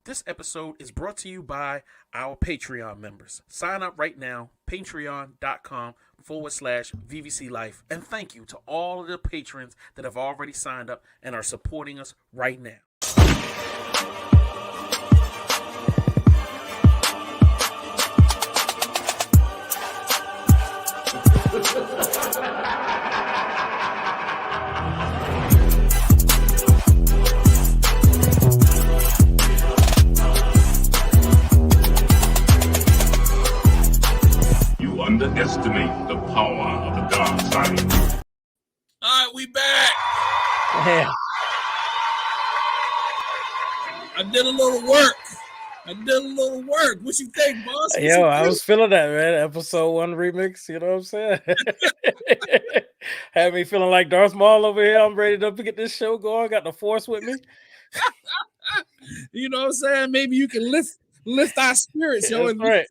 This episode is brought to you by our Patreon members. Sign up right now, patreon.com/VVC Life. And thank you to all of the patrons that have already signed up and are supporting us right now. Underestimate the power of the dark side. All right, we back. Yeah. I did a little work. What you think, boss? Yo, I was feeling that, man. Episode 1 remix, you know what I'm saying? Had me feeling like Darth Maul over here. I'm ready to get this show going. Got the Force with me. You know what I'm saying? Maybe you can lift our spirits, yo. That's right.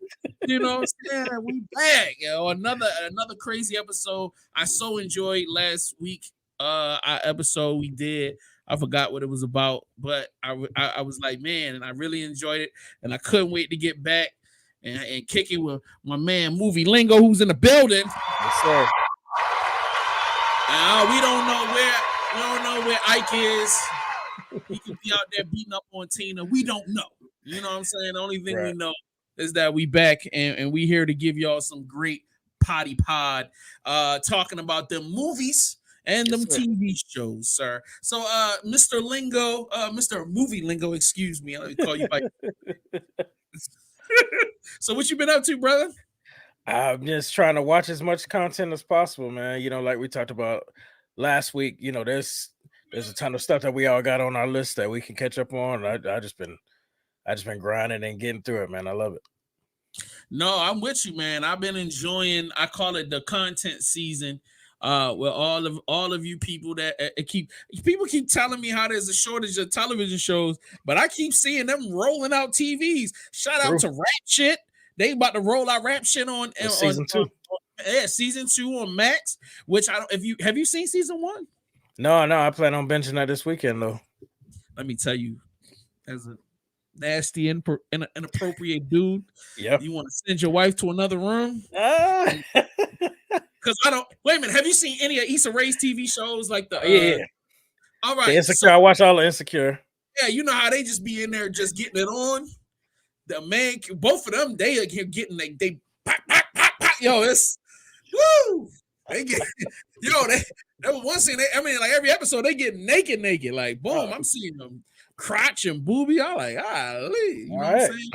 You know what I'm saying? We back, yo. Another crazy episode. I so enjoyed last week our episode we did. I forgot what it was about, but I was like, man, and I really enjoyed it, and I couldn't wait to get back and kick it with my man Movie Lingo, who's in the building. Yes, sir. We don't know where Ike is. He could be out there beating up on Tina. We don't know. You know what I'm saying? The only thing we know is that we back and we here to give y'all some great potty pod talking about the movies and them TV shows, sir. So Mr. Lingo, Mr. Movie Lingo, excuse me. I'll call you by. So what you been up to, brother? I'm just trying to watch as much content as possible, man. You know, like we talked about last week, you know, there's a ton of stuff that we all got on our list that we can catch up on. I just been grinding and getting through it, man. I love it. No, I'm with you, man. I've been enjoying. I call it the content season. With all of you people that keep telling me how there's a shortage of television shows, but I keep seeing them rolling out TVs. Shout out to Rap Shit. They about to roll out Rap Shit on season 2. Season 2 on Max. Which I don't. Have you seen season 1? No. I plan on binging that this weekend though. Let me tell you, as a nasty inappropriate dude, you want to send your wife to another room? Because I don't. Wait a minute. Have you seen any of Issa Rae's TV shows like the? Yeah. All right. The Insecure. I watch all the Insecure. Yeah, you know how they just be in there just getting it on. The man, both of them, they are getting they pop. Yo, it's woo. They get that was one scene. Like every episode, they get naked. Like boom, I'm seeing them crotch and booby. I'm like, you know what I'm saying?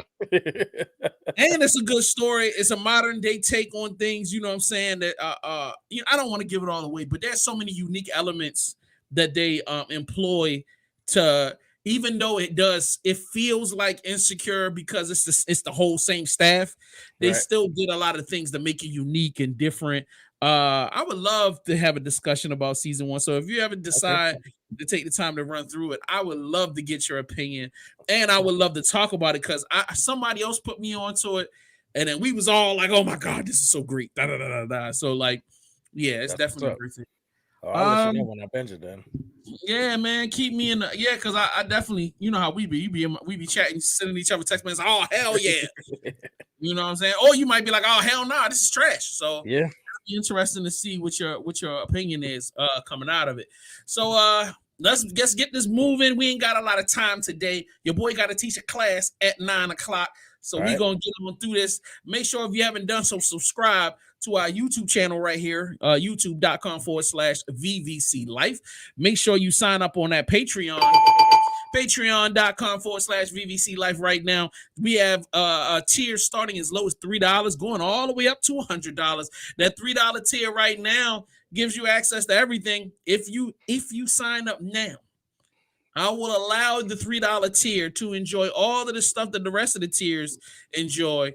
And it's a good story. It's a modern day take on things. You know what I'm saying? That I don't want to give it all away, but there's so many unique elements that they employ to. Even though it feels like Insecure because it's the whole same staff. They still did a lot of things to make it unique and different. I would love to have a discussion about season 1. So if you ever decide to take the time to run through it, I would love to get your opinion, and I would love to talk about it because somebody else put me onto it, and then we was all like, "Oh my god, this is so great!" So like, yeah, it's definitely great. I'll let you know when I binge it then. Yeah, man, keep me in because I definitely, you know how we be chatting, sending each other text messages. Oh hell yeah, you know what I'm saying? Or you might be like, oh hell nah, this is trash. So yeah, interesting to see what your opinion is coming out of it. So let's get this moving. We ain't got a lot of time today. Your boy got to teach a class at 9:00. So we're going to get on through this. Make sure if you haven't done so, subscribe to our YouTube channel right here, youtube.com/VVC Life. Make sure you sign up on that Patreon, patreon.com/VVC Life right now. We have a tier starting as low as $3, going all the way up to $100. That $3 tier right now gives you access to everything. If you sign up now, I will allow the $3 tier to enjoy all of the stuff that the rest of the tiers enjoy.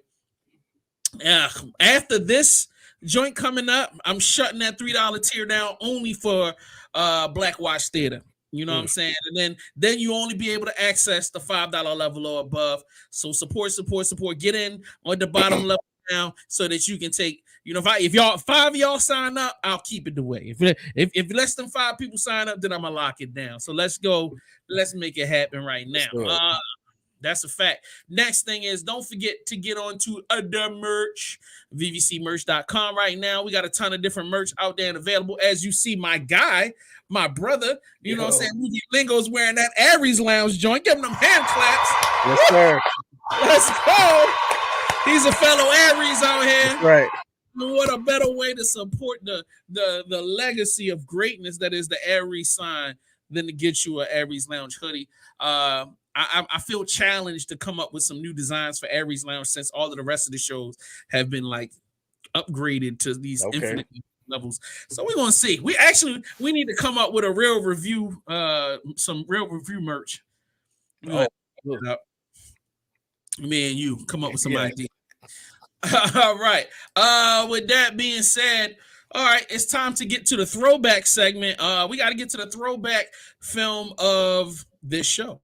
After this joint coming up, I'm shutting that $3 tier down only for Black Watch Theater. You know what I'm saying? And then you only be able to access the $5 level or above. So support. Get in on the bottom level now so that you can take. You know, if y'all 5 of y'all sign up, I'll keep it the way. If less than 5 people sign up, then I'm gonna lock it down. So let's go. Let's make it happen right now. That's a fact. Next thing is, don't forget to get on to the merch, vvcmerch.com right now. We got a ton of different merch out there and available. As you see, my guy, my brother, you know what I'm saying? Movie Lingo's wearing that Aries Lounge joint. Give him them hand claps. Yes, sir. Let's go. He's a fellow Aries out here. That's right. What a better way to support the legacy of greatness that is the Aries sign than to get you an Aries Lounge hoodie. I feel challenged to come up with some new designs for Aries Lounge since all of the rest of the shows have been like upgraded to these infinite levels. So we're gonna see. We need to come up with a real review, some real review merch. Me and you come up with some ideas. All right. With that being said, all right, it's time to get to the throwback segment. We got to get to the throwback film of this show.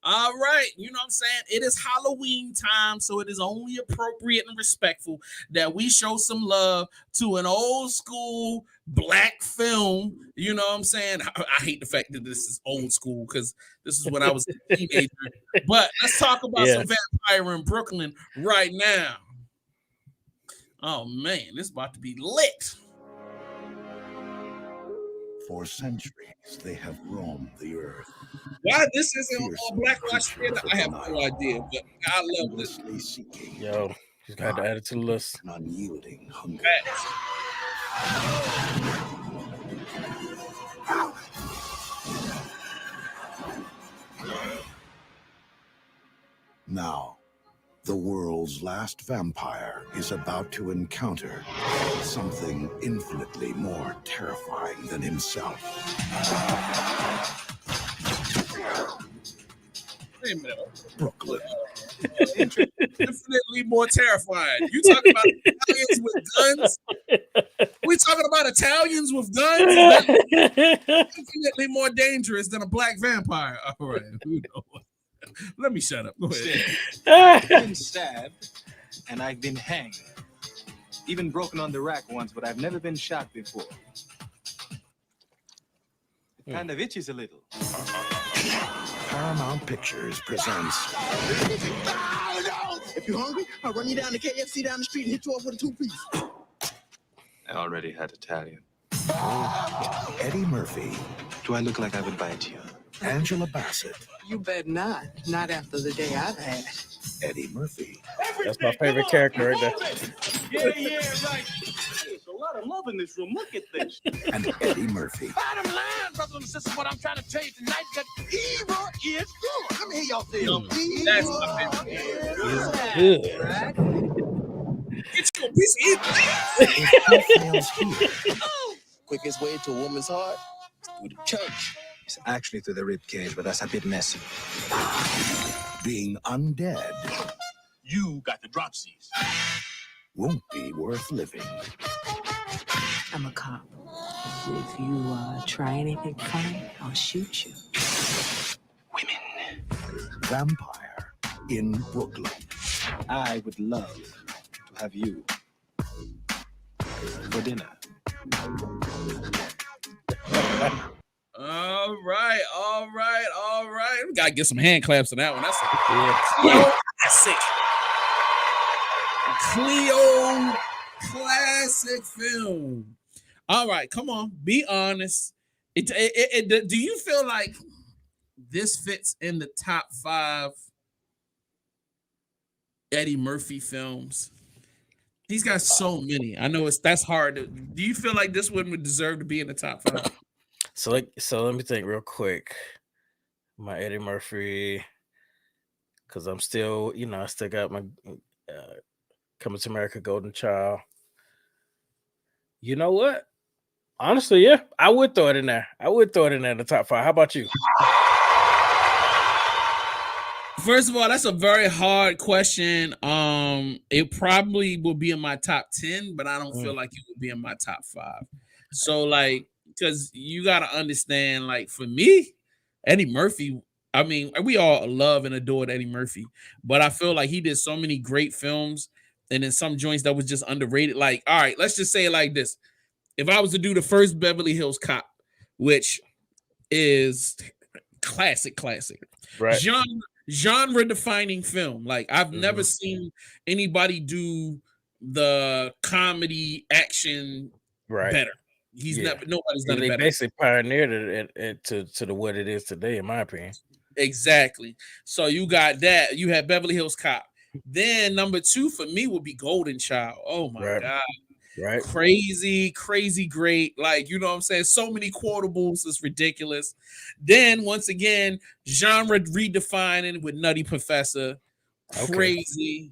All right, you know what I'm saying? It is Halloween time, so it is only appropriate and respectful that we show some love to an old school black film. You know what I'm saying? I hate the fact that this is old school because this is when I was a teenager. But let's talk about some vampire in Brooklyn right now. Oh, man, this is about to be lit. For centuries, they have roamed the earth. Why this isn't on Blackwatch Theater, I have no idea, but I love this. Yo, just got to add it to the list. An unyielding hunger. Now, the world's last vampire is about to encounter something infinitely more terrifying than himself. Wait a minute. Brooklyn. Infinitely more terrifying. You talking about Italians with guns? We talking about Italians with guns? Infinitely more dangerous than a black vampire. All right. Let me shut up. Go ahead. I've been stabbed and I've been hanged. Even broken on the rack once, but I've never been shot before. It kind of itches a little. Paramount Pictures presents. If you're hungry, I'll run you down to KFC down the street and hit you off with a 2-piece. I already had Italian. Eddie Murphy. Do I look like I would bite you? Angela Bassett. You bet not. Not after the day I've had. Eddie Murphy. That's my favorite character right there. Yeah, right. There's a lot of love in this room. Look at this. And Eddie Murphy. Bottom line, brothers and sisters, what I'm trying to tell you tonight, that evil is good. Let me hear y'all say it. That's my favorite. Good. Right? Get you a piece of If he fails here, Quickest way to a woman's heart is through the church. It's actually through the rib cage, but that's a bit messy. being undead You got the dropsies. won't be worth living. I'm a cop. If you try anything funny, I'll shoot you. Women. Vampire in Brooklyn. I would love to have you for dinner. All right. We gotta get some hand claps on that one. That's a Cleo classic film. All right, come on, be honest. Do you feel like this fits in the top 5 Eddie Murphy films? He's got so many. I know that's hard. Do you feel like this one would deserve to be in the top 5? So let me think real quick. My Eddie Murphy, because I'm still, I still got my Coming to America Golden Child. You know what? Honestly, yeah, I would throw it in there. In the top 5. How about you? First of all, that's a very hard question. It probably will be in my top 10, but I don't feel like it would be in my top 5. So, because you got to understand, for me, Eddie Murphy, I mean, we all love and adored Eddie Murphy, but I feel like he did so many great films, and then some joints that was just underrated. Like, all right, let's just say it like this: if I was to do the first Beverly Hills Cop, which is classic, Right. genre defining film. Like, I've never seen anybody do the comedy action Right. better. Nobody's done it They better. basically pioneered it to the what it is today, in my opinion. Exactly. So you got that. You had Beverly Hills Cop. Then number 2 for me would be Golden Child. Oh my Right. God. Right. Crazy great. Like, you know what I'm saying? So many quotables. It's ridiculous. Then once again, genre redefining with Nutty Professor. Crazy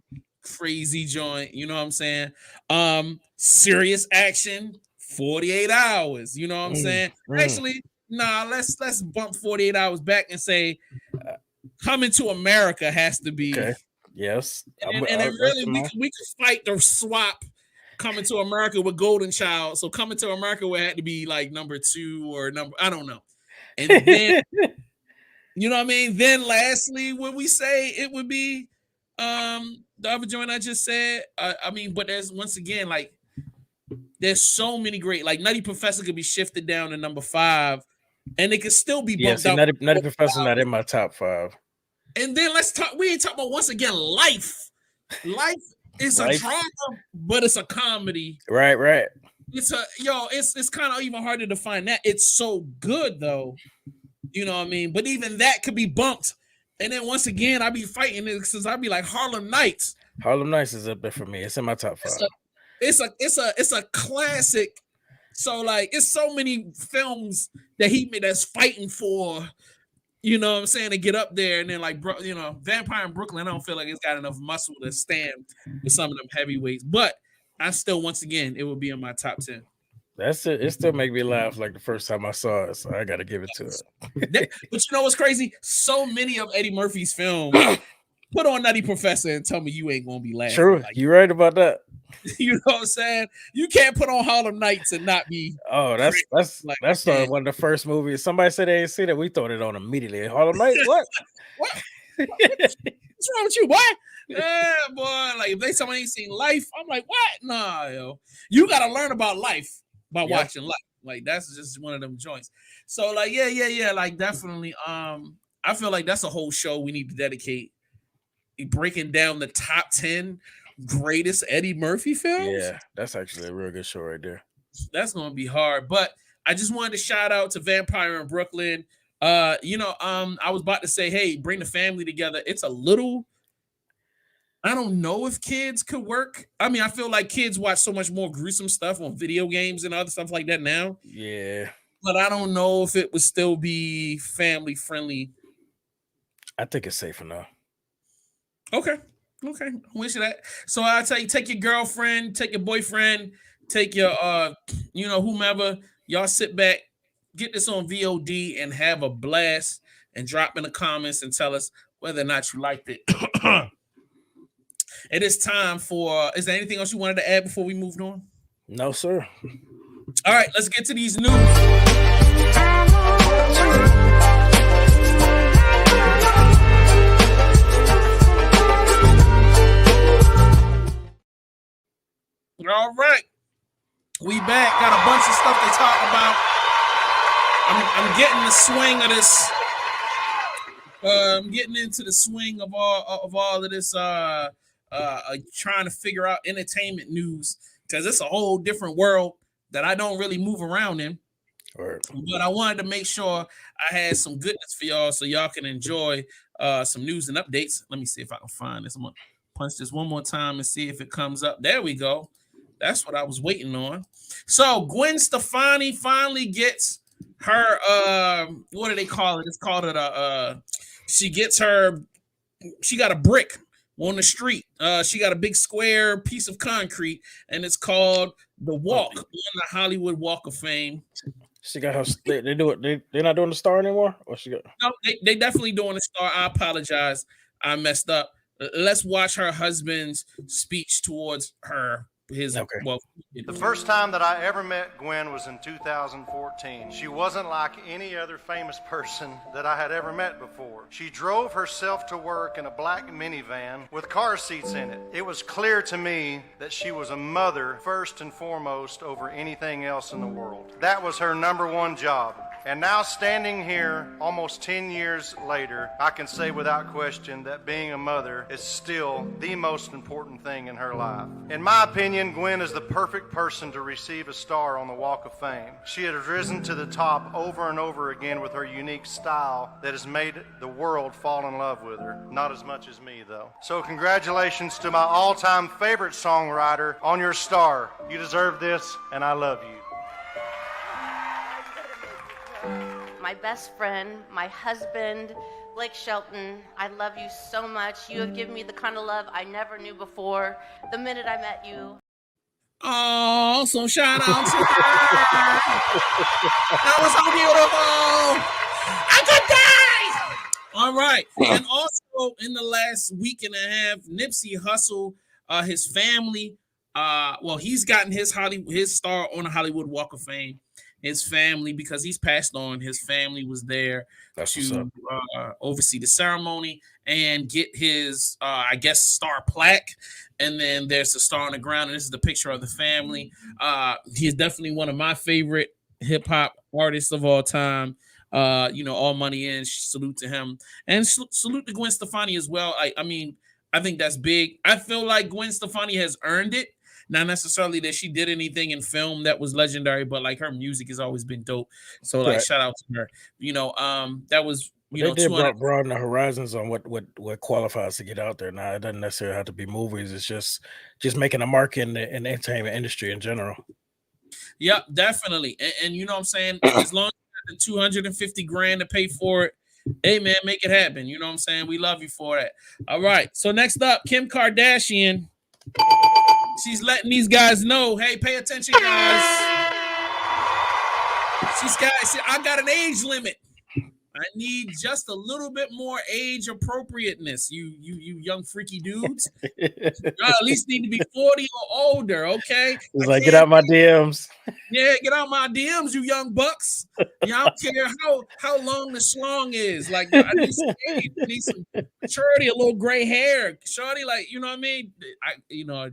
joint. You know what I'm saying? Serious action, 48 hours. You know what I'm saying? Actually, nah, let's bump 48 hours back and say Coming to America has to be. Okay. Yes. And then really we could fight the swap Coming to America with Golden Child. So Coming to America would have to be like number 2 or I don't know. And then you know what I mean? Then lastly, when we say it would be the other joint I just said, I mean, but there's once again, like, there's so many great, like Nutty Professor could be shifted down to number 5, and it could still be bumped out. Nutty Professor not in my top 5. And then let's talk. We ain't talking about once again life. Life is a drama, but it's a comedy. Right. It's kind of even hard to define that. It's so good though. You know what I mean? But even that could be bumped. And then once again, I be fighting it since I be like Harlem Nights. Harlem Nights is up there for me. It's in my top 5. It's a classic. So like, it's so many films that he made that's fighting for, you know what I'm saying, to get up there. And then like, you know, Vampire in Brooklyn, I don't feel like it's got enough muscle to stand with some of them heavyweights. But I still, once again, it would be in my top 10. That's it. It still make me laugh like the first time I saw it. So I got to give it to it. But you know what's crazy? So many of Eddie Murphy's films, put on Nutty Professor and tell me you ain't going to be laughing. True. Like, you're right about that. You know what I'm saying? You can't put on Harlem Nights and not be. Oh, that's one of the first movies. Somebody said they ain't see that. We throw it on immediately. Harlem Nights? What? What's wrong with you? What? Yeah, boy. Like, if somebody ain't seen Life, I'm like, what? Nah, yo. You got to learn about life by watching Life. Like, that's just one of them joints. So, like, yeah. Like, definitely. I feel like that's a whole show we need to dedicate. Breaking down the top 10 greatest Eddie Murphy films. Yeah, that's actually a real good show right there. That's gonna be hard, but I just wanted to shout out to Vampire in Brooklyn. I was about to say, hey, bring the family together. It's a little, I don't know if kids could work. I mean, I feel like kids watch so much more gruesome stuff on video games and other stuff like that now. Yeah, but I don't know if it would still be family friendly. I think it's safe enough. Okay. I wish you that. So I'll tell you, take your girlfriend, take your boyfriend, take your whomever. Y'all sit back, get this on VOD and have a blast, and drop in the comments and tell us whether or not you liked it. It is time for, is there anything else you wanted to add before we moved on? No, sir. All right, let's get to these news. All right, we back. Got a bunch of stuff to talk about. I'm getting the swing of this. I'm getting into the swing of all of this. Trying to figure out entertainment news, because it's a whole different world that I don't really move around in. Right. But I wanted to make sure I had some goodness for y'all, so y'all can enjoy some news and updates. Let me see if I can find this. I'm gonna punch this one more time and see if it comes up. There we go. That's what I was waiting on. So Gwen Stefani finally gets her what do they call it? It's called it she got a brick on the street. She got a big square piece of concrete, and it's called the Walk on the Hollywood Walk of Fame. She got her. They do it. They're not doing the star anymore. Or she got? No, they definitely doing the star. I apologize. I messed up. Let's watch her husband's speech towards her his Okay. well. The first time that I ever met Gwen was in 2014. She wasn't like any other famous person that I had ever met before. She drove herself to work in a black minivan with car seats in it. It was clear to me that she was a mother first and foremost over anything else in the world. That was her number one job. And now standing here almost 10 years later, I can say without question that being a mother is still the most important thing in her life. In my opinion, Gwen is the perfect person to receive a star on the Walk of Fame. She has risen to the top over and over again with her unique style that has made the world fall in love with her. Not as much as me, though. So congratulations to my all-time favorite songwriter on your star. You deserve this, and I love you. My best friend, my husband, Blake Shelton, I love you so much. You have given me the kind of love I never knew before. The minute I met you. Oh, some shout out to her. That was so beautiful. I could die. All right. And also in the last week and a half, Nipsey Hussle, his family, he's gotten his star on the Hollywood Walk of Fame. His family, because he's passed on, his family was there to oversee the ceremony and get his, star plaque. And then there's the star on the ground, and this is the picture of the family. He's definitely one of my favorite hip hop artists of all time. All money in. Salute to him, and salute to Gwen Stefani as well. I think that's big. I feel like Gwen Stefani has earned it. Not necessarily that she did anything in film that was legendary, but like her music has always been dope. So like, shout out to her. That was they did broaden the horizons on what qualifies to get out there. Now it doesn't necessarily have to be movies. It's just making a mark in the entertainment industry in general. Yeah, definitely. And you know what I'm saying? As long as you have the $250,000 to pay for it, hey man, make it happen. You know what I'm saying? We love you for that. All right. So next up, Kim Kardashian. She's letting these guys know, hey, pay attention, guys. I got an age limit. I need just a little bit more age appropriateness. You young freaky dudes. You at least need to be 40 or older, okay? It's like, get out my DMs. Yeah, get out my DMs, you young bucks. I don't care how long the schlong is. Like, I need some age, I need some maturity, a little gray hair. Shorty, like, you know what I mean?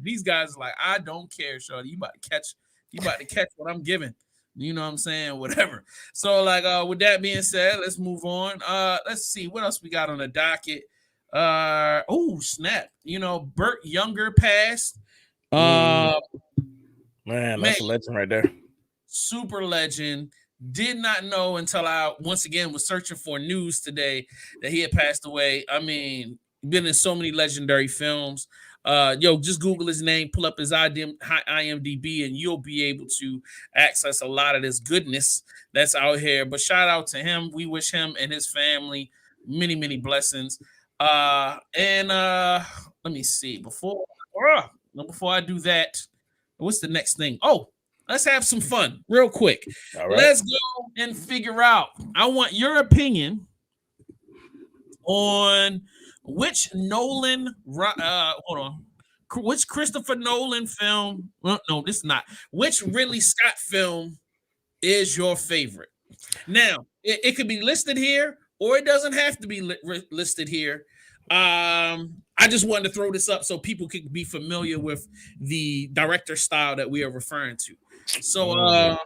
These guys are like, I don't care, Shorty. You about to catch what I'm giving. You know what I'm saying? Whatever. So, like, with that being said, let's move on. Let's see what else we got on the docket. Oh, snap. Burt Younger passed. Man, that's a legend right there. Super legend. Did not know until I once again was searching for news today that he had passed away. I mean, been in so many legendary films. Just Google his name, pull up his IMDb, and you'll be able to access a lot of this goodness that's out here. But shout out to him. We wish him and his family many, many blessings. Let me see. Before I do that, what's the next thing? Oh, let's have some fun real quick. All right. Let's go and figure out. I want your opinion on which which Christopher Nolan film? Well, no, this is not. Which Ridley Scott film is your favorite? Now, it could be listed here, or it doesn't have to be listed here. I just wanted to throw this up so people could be familiar with the director style that we are referring to. So,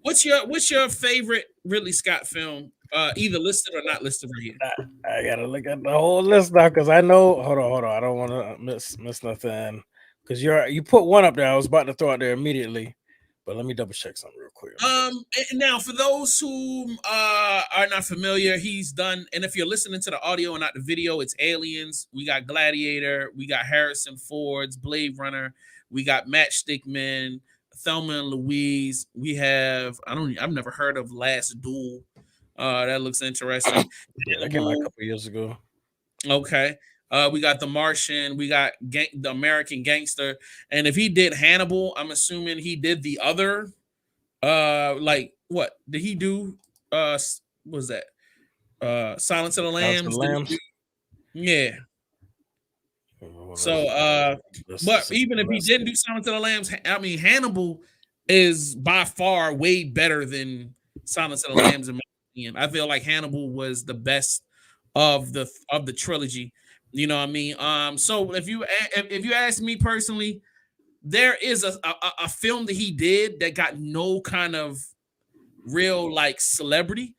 what's your favorite Ridley Scott film? Either listed or not listed right here. I gotta look at the whole list now because I know. Hold on. I don't want to miss nothing because you put one up there. I was about to throw it there immediately, but let me double check something real quick. Now for those who are not familiar, he's done. And if you're listening to the audio and not the video, it's Aliens. We got Gladiator. We got Harrison Ford's Blade Runner. We got Matchstick Men, Thelma and Louise. We have I've never heard of Last Duel. That looks interesting. Yeah, that came out a couple years ago. Okay. We got The Martian. We got The American Gangster. And if he did Hannibal, I'm assuming he did the other. Like what did he do? What was that? Silence of the Lambs. Lambs. Yeah. So, but even if he didn't do Silence of the Lambs, I mean, Hannibal is by far way better than Silence of the Lambs in my opinion. I feel like Hannibal was the best of the trilogy. You know what I mean? So if you ask me personally, there is a film that he did that got no kind of real like celebrity,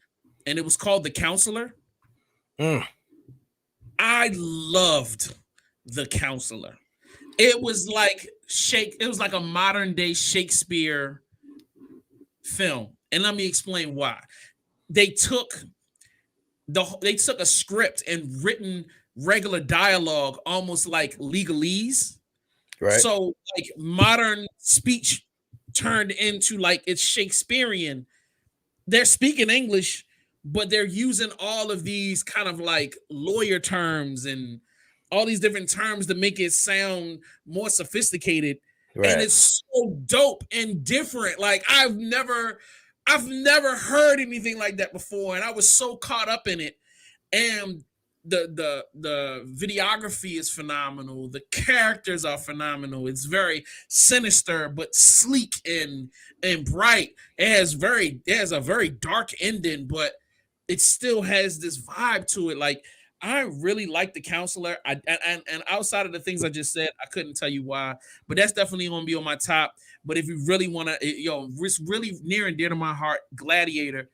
and it was called The Counselor. I loved The Counselor. It was like a modern day Shakespeare film. And let me explain why. They took a script and written regular dialogue almost like legalese. Right. So like modern speech turned into like it's Shakespearean. They're speaking English, but they're using all of these kind of like lawyer terms and all these different terms to make it sound more sophisticated. Right. And it's so dope and different. Like I've never heard anything like that before, and I was so caught up in it. And the videography is phenomenal. The characters are phenomenal. It's very sinister but sleek and bright. It has a very dark ending, but it still has this vibe to it. Like I really like The Counselor. And outside of the things I just said, I couldn't tell you why, but that's definitely gonna be on my top. But if you really want to, it's really near and dear to my heart, Gladiator.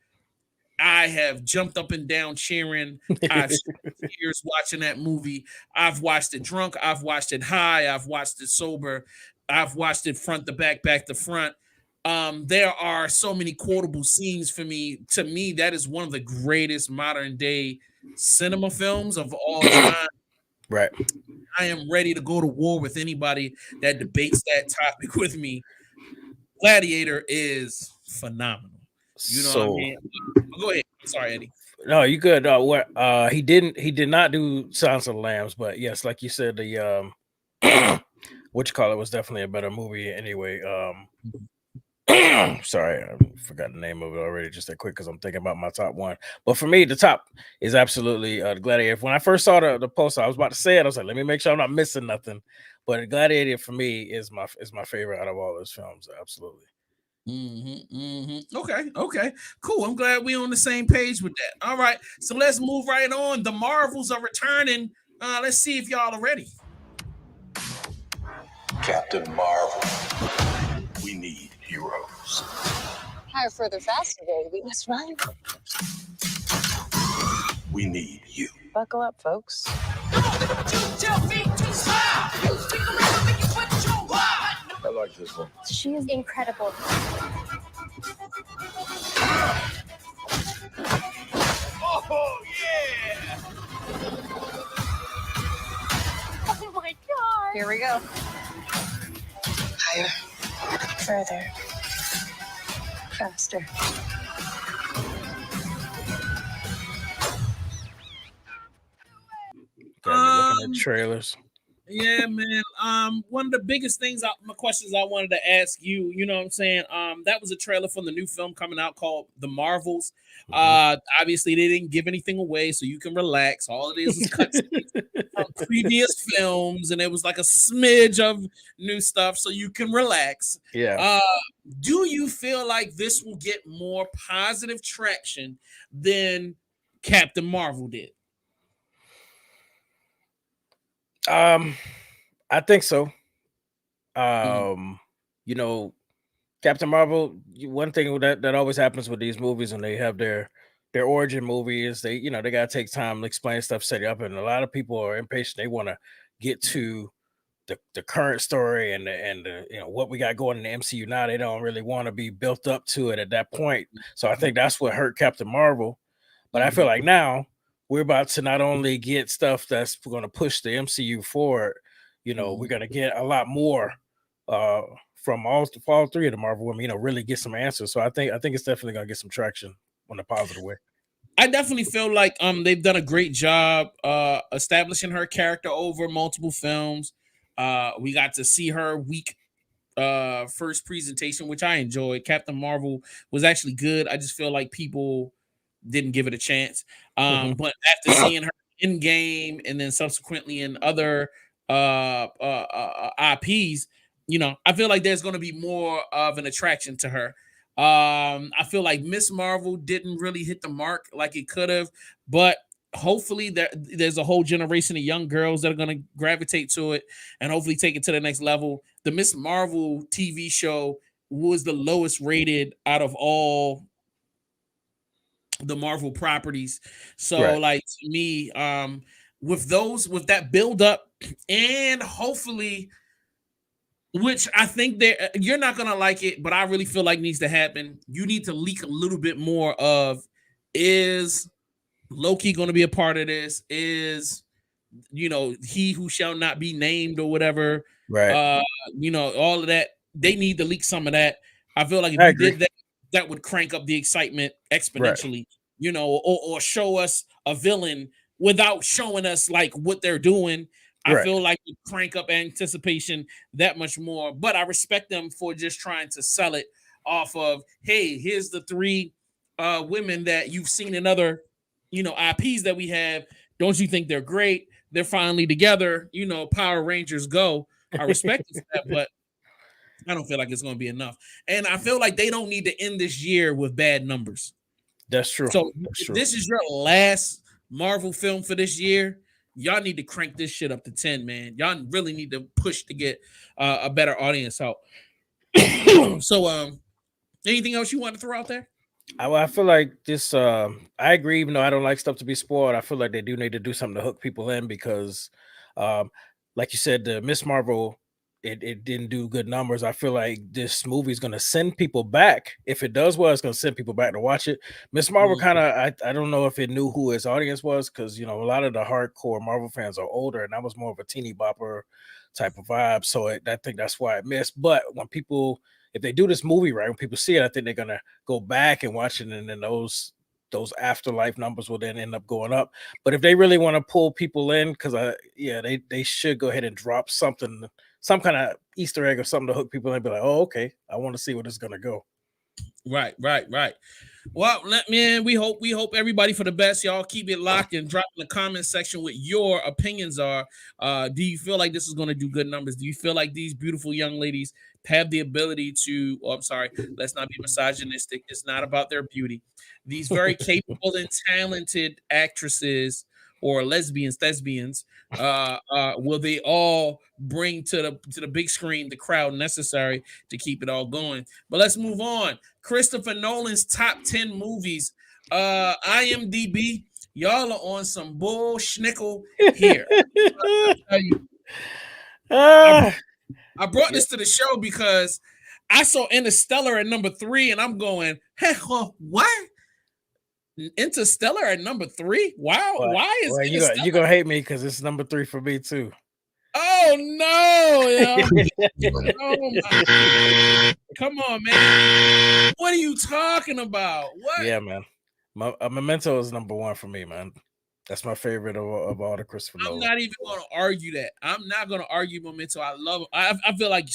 I have jumped up and down cheering. I've spent years watching that movie. I've watched it drunk. I've watched it high. I've watched it sober. I've watched it front to back, back to front. There are so many quotable scenes for me. To me, that is one of the greatest modern day cinema films of all time. Right. I am ready to go to war with anybody that debates that topic with me. Gladiator is phenomenal. You know what I mean? Go ahead. Sorry, Eddie. No, you good. He did not do Silence of the Lambs, but yes, like you said, the what you call it was definitely a better movie anyway. Sorry, I forgot the name of it already just that quick because I'm thinking about my top one. But for me, the top is absolutely Gladiator. When I first saw the poster, I was about to say it. I was like, let me make sure I'm not missing nothing. But Gladiator for me is my favorite out of all those films. Absolutely. Okay, cool. I'm glad we're on the same page with that. All right, so let's move right on. The Marvels are returning. Let's see if y'all are ready. Captain Marvel. We need heroes. Higher, further, faster, baby. That's right. We need you. Buckle up, folks. I like this one. She is incredible. Oh, yeah! Oh my God. Here we go. Higher, further, faster. Looking at trailers. Yeah, man. One of the biggest questions I wanted to ask you, you know what I'm saying? That was a trailer from the new film coming out called The Marvels. Obviously they didn't give anything away, so you can relax. All it is cutscenes from previous films, and it was like a smidge of new stuff, so you can relax. Yeah. Do you feel like this will get more positive traction than Captain Marvel did? I think so. You know, Captain Marvel, one thing that always happens with these movies when they have their origin movie is they gotta take time to explain stuff, set it up, and a lot of people are impatient. They want to get to the current story and what we got going in the MCU now. They don't really want to be built up to it at that point. So I think that's what hurt Captain Marvel. But I feel like now we're about to not only get stuff that's going to push the MCU forward, we're going to get a lot more from all three of the Marvel women, really get some answers. So I think it's definitely going to get some traction in a positive way. I definitely feel like they've done a great job establishing her character over multiple films. We got to see her week first presentation, which I enjoyed. Captain Marvel was actually good. I just feel like people didn't give it a chance. But after seeing her in game and then subsequently in other IPs, I feel like there's going to be more of an attraction to her. I feel like Miss Marvel didn't really hit the mark like it could have, but hopefully there's a whole generation of young girls that are going to gravitate to it and hopefully take it to the next level. The Miss Marvel TV show was the lowest rated out of all the Marvel properties. So like to me, with that build up and hopefully, which I think you're not gonna like it, but I really feel like needs to happen. You need to leak a little bit more of, is Loki going to be a part of this? Is he who shall not be named or whatever? Right. All of that. They need to leak some of that. I feel like if I you agree. did that, that would crank up the excitement exponentially. Or show us a villain without showing us like what they're doing. I feel like it crank up anticipation that much more. But I respect them for just trying to sell it off of, hey, here's the 3 women that you've seen in other, IPs that we have. Don't you think they're great? They're finally together. Power Rangers go. I respect it for that, but I don't feel like it's going to be enough. And I feel like they don't need to end this year with bad numbers. That's true. So if this is your last Marvel film for this year, y'all need to crank this shit up to 10, man. Y'all really need to push to get a better audience out. So, anything else you want to throw out there? I feel like this. I agree, even though I don't like stuff to be spoiled. I feel like they do need to do something to hook people in because, like you said, the Miss Marvel, it didn't do good numbers. I feel like this movie is going to send people back. If it does well, it's going to send people back to watch it. Miss Marvel kind of, I don't know if it knew who its audience was because a lot of the hardcore Marvel fans are older, and that was more of a teeny bopper type of vibe. So I think that's why it missed. But when people, if they do this movie right, when people see it, I think they're gonna go back and watch it, and then those afterlife numbers will then end up going up. But if they really want to pull people in, because they should go ahead and drop something, some kind of Easter egg or something to hook people in and be like, oh, okay, I want to see where this is gonna go. Right. Well, we hope everybody for the best. Y'all keep it locked and drop in the comment section what your opinions are. Do you feel like this is going to do good numbers? Do you feel like these beautiful young ladies have the ability to, I'm sorry, let's not be misogynistic. It's not about their beauty. These very capable and talented actresses or thespians, will they all bring to the big screen the crowd necessary to keep it all going? But let's move on. Christopher Nolan's top 10 movies. IMDb, y'all are on some bull schnickel here. I brought this to the show because I saw Interstellar at number 3, and I'm going, hey, what? Interstellar at number 3? Wow. Why is Interstellar? You're gonna hate me because it's number 3 for me too. Oh no! Oh my. Come on, man. What are you talking about? What? Yeah, man. Memento is number 1 for me, man. That's my favorite of all the Christopher Nolan. I'm not even going to argue that. I'm not going to argue Memento. I love it. I feel like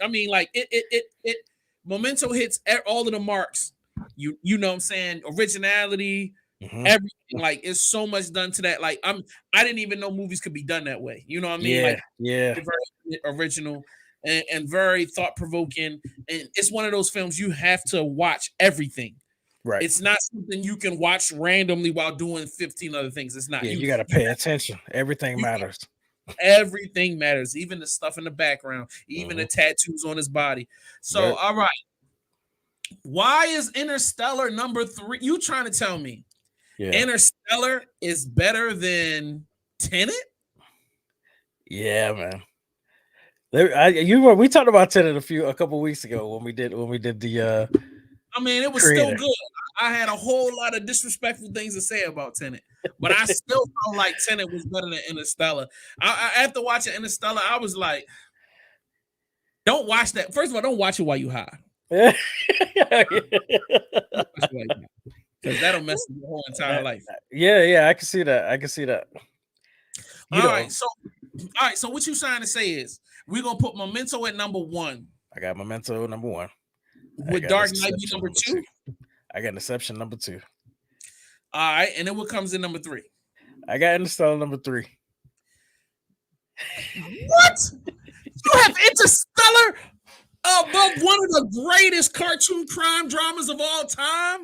I mean, like it. Memento hits all of the marks. You know what I'm saying? Originality, everything. Like it's so much done to that. Like I didn't even know movies could be done that way. You know what I mean? Yeah. Very original and very thought provoking. And it's one of those films you have to watch everything. Right. It's not something you can watch randomly while doing 15 other things. It's not. Yeah, you got to pay attention. Everything matters. Everything matters. Even the stuff in the background, even the tattoos on his body. So, all right. Why is Interstellar number 3? You trying to tell me Interstellar is better than Tenet? Yeah, man. We talked about Tenet a couple weeks ago when we did the I mean, it was still good. I had a whole lot of disrespectful things to say about Tenet, but I still felt like Tenet was better than Interstellar. After watching Interstellar, I was like, don't watch that. First of all, don't watch it while you high. Because that'll mess up your whole entire life. Yeah, I can see that. All right, so what you trying to say is we're gonna put Memento at number 1. I got Memento number 1. Would Dark Knight be number 2? I got Inception number 2. All right, and then what comes in number 3? I got Interstellar number 3. What? You have Interstellar above one of the greatest cartoon crime dramas of all time?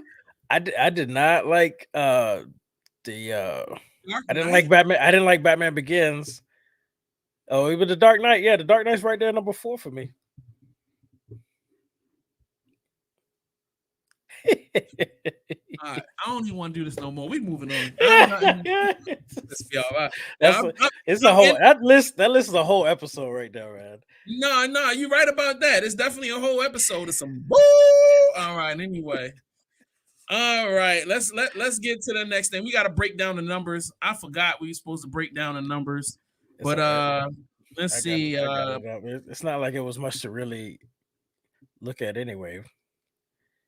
I did not like I Dark didn't Knight? like Batman. I didn't like Batman Begins. Oh, even the Dark Knight. Yeah, the Dark Knight's right there, number 4 for me. All right, I don't even want to do this no more. We moving on. Let's be all right. It's a whole that list is a whole episode right there, man. No, you're right about that. It's definitely a whole episode of some boo. All right, anyway. All right, let's get to the next thing. We got to break down the numbers. I forgot we were supposed to break down the numbers, but let's see. It's not like it was much to really look at anyway.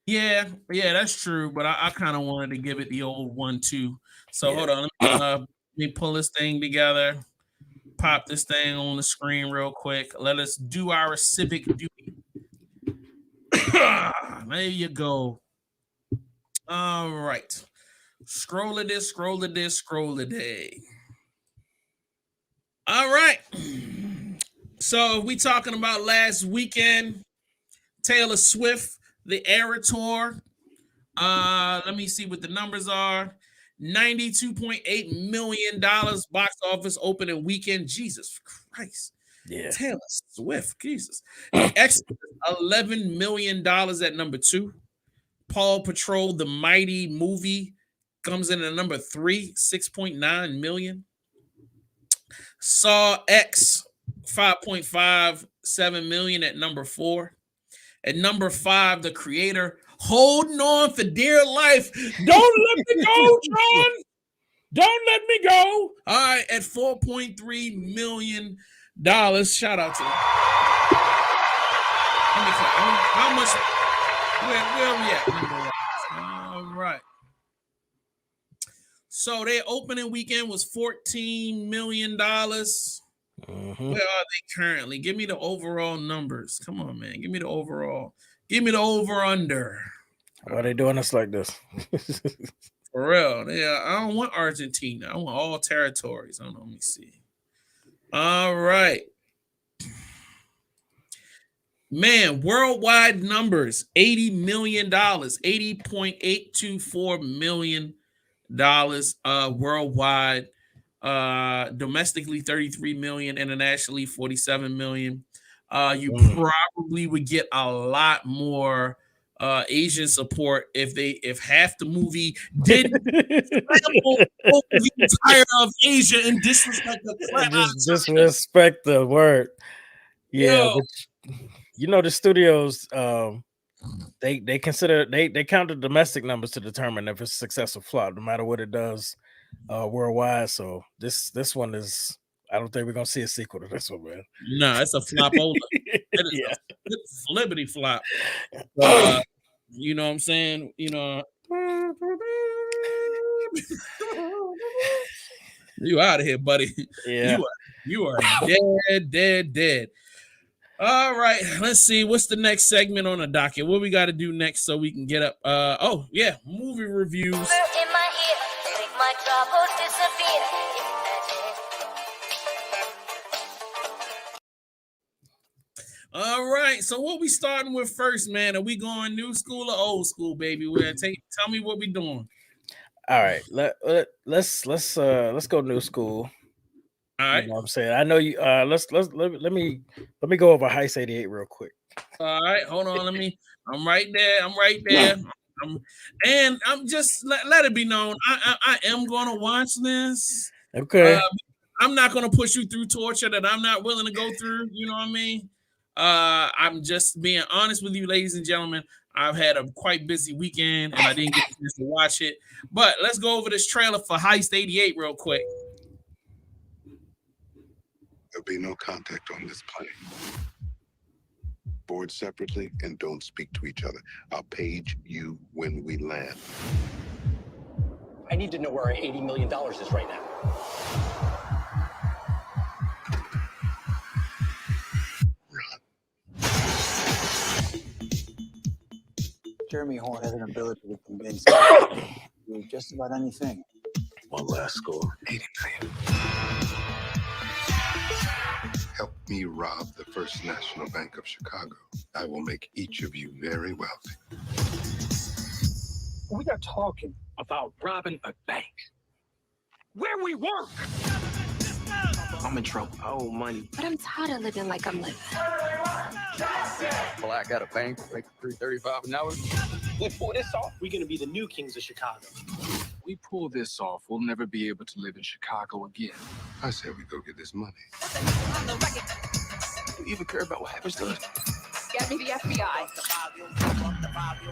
Yeah, that's true. But I kind of wanted to give it the old 1-2. So hold on, let me pull this thing together. Pop this thing on the screen real quick. Let us do our civic duty. There you go. All right. Scroll a day. All right. So we talking about last weekend. Taylor Swift, the Era Tour. Let me see what the numbers are. $92.8 million box office opening weekend. Jesus Christ. Yeah. Taylor Swift. Jesus. The Exodus, $11 million at number 2. Paw Patrol, the Mighty movie, comes in at number 3, $6.9 million. Saw X, $5.57 million at number 4. At number 5, The Creator, holding on for dear life. Don't let me go, John. Don't let me go. All right, at $4.3 million. Shout out to them. How much? Where are we at? All right. So their opening weekend was $14 million. Mm-hmm. Where are they currently? Give me the overall numbers. Come on, man. Give me the overall. Give me the over-under. Why are they doing us like this? For real. Yeah, I don't want Argentina. I want all territories. I don't know. Let me see. All right. Man, worldwide numbers, $80 million, $80.824 million worldwide. Domestically, 33 million, internationally, 47 million. You probably would get a lot more Asian support if half the movie didn't the entire of Asia and disrespect the crap out of disrespect the word. Yeah, but you know the studios they consider they count the domestic numbers to determine if it's a success or flop, no matter what it does worldwide. So this one is, I don't think we're gonna see a sequel to this one, man. No, it's a flop over. It is a flippity flop. You know what I'm saying? You know, you out of here, buddy. Yeah, you are dead. All right, let's see. What's the next segment on the docket? What we got to do next so we can get up? Movie reviews. All right, so what we starting with first, man? Are we going new school or old school, baby? Tell me what we doing. All right, let's go new school. All right, you know what I'm saying, I know you. Let me go over Heist 88 real quick. All right, hold on. I'm right there. I'm just let it be known. I am going to watch this. Okay. I'm not going to push you through torture that I'm not willing to go through. You know what I mean? I'm just being honest with you, ladies and gentlemen. I've had a quite busy weekend and I didn't get a chance to watch it. But let's go over this trailer for Heist 88 real quick. There'll be no contact on this plane. Board separately and don't speak to each other. I'll page you when we land. I need to know where our $80 million is right now. Jeremy Horn has an ability to convince you of just about anything. One last score, 80 million. me rob the First National Bank of Chicago, I will make each of you very wealthy. We are talking about robbing a bank. Where we work! I'm in trouble. Oh, money. But I'm tired of living like I'm living. Black at a bank, like $3.35 an hour. We pull this off, we're gonna be the new kings of Chicago. We pull this off, we'll never be able to live in Chicago again. I said we go get this money. Do you even care about what happens to us? Get me the FBI.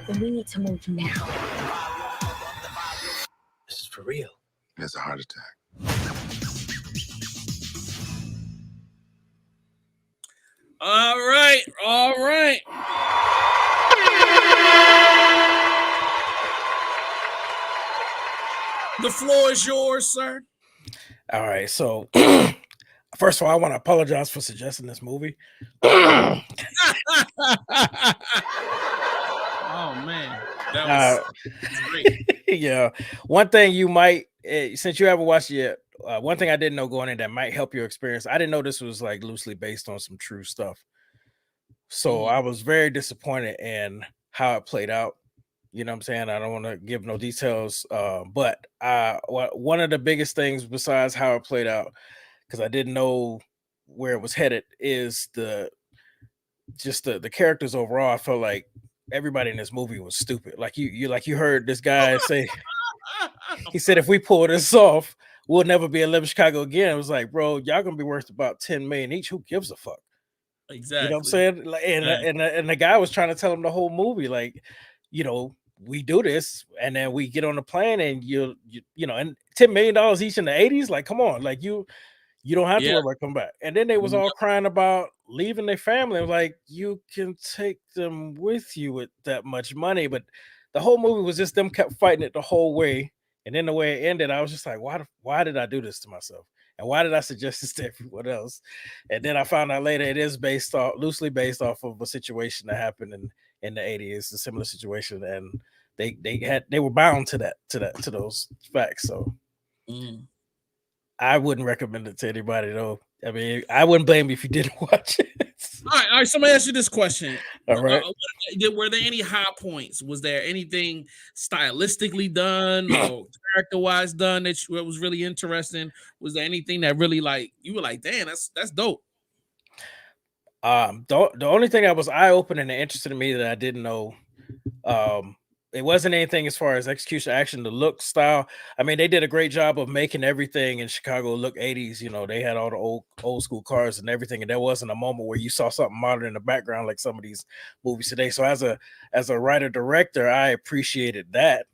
Then we need to move now. This is for real. It's a heart attack. All right. The floor is yours, sir. All right. So, first of all, I want to apologize for suggesting this movie. Oh man, that was great. Yeah. One thing you might, since you haven't watched it yet, one thing I didn't know going in that might help your experience. I didn't know this was like loosely based on some true stuff. So I was very disappointed in how it played out. You know what I'm saying? I don't want to give no details, but one of the biggest things besides how it played out, because I didn't know where it was headed, is the characters overall. I felt like everybody in this movie was stupid. Like you heard this guy say, he said, if we pull this off, we'll never be in Chicago again. It was like, bro, y'all gonna be worth about 10 million each. Who gives a fuck? Exactly. You know what I'm saying? Like, and the guy was trying to tell him the whole movie, like, you know, we do this, and then we get on the plane, and you know, and $10 million each in the 80s. Like, come on, like you don't have to worry about coming back. And then they was all crying about leaving their family. Like, you can take them with you with that much money, but the whole movie was just them kept fighting it the whole way. And then the way it ended, I was just like, why did I do this to myself? And why did I suggest this to everyone else? And then I found out later it is loosely based off of a situation that happened in the 80s. It's a similar situation, and they were bound to those facts. So I wouldn't recommend it to anybody, though. I mean, I wouldn't blame you if you didn't watch it. All right. So I'm gonna ask you this question. All right. Were there any high points? Was there anything stylistically done or character-wise done that was really interesting? Was there anything that really, like, you were like, damn, that's dope? The only thing that was eye-opening and interesting to me that I didn't know, it wasn't anything as far as execution, action, the look, style. I mean, they did a great job of making everything in Chicago look 80s. You know, they had all the old school cars and everything, and there wasn't a moment where you saw something modern in the background like some of these movies today. So as a writer director, I appreciated that.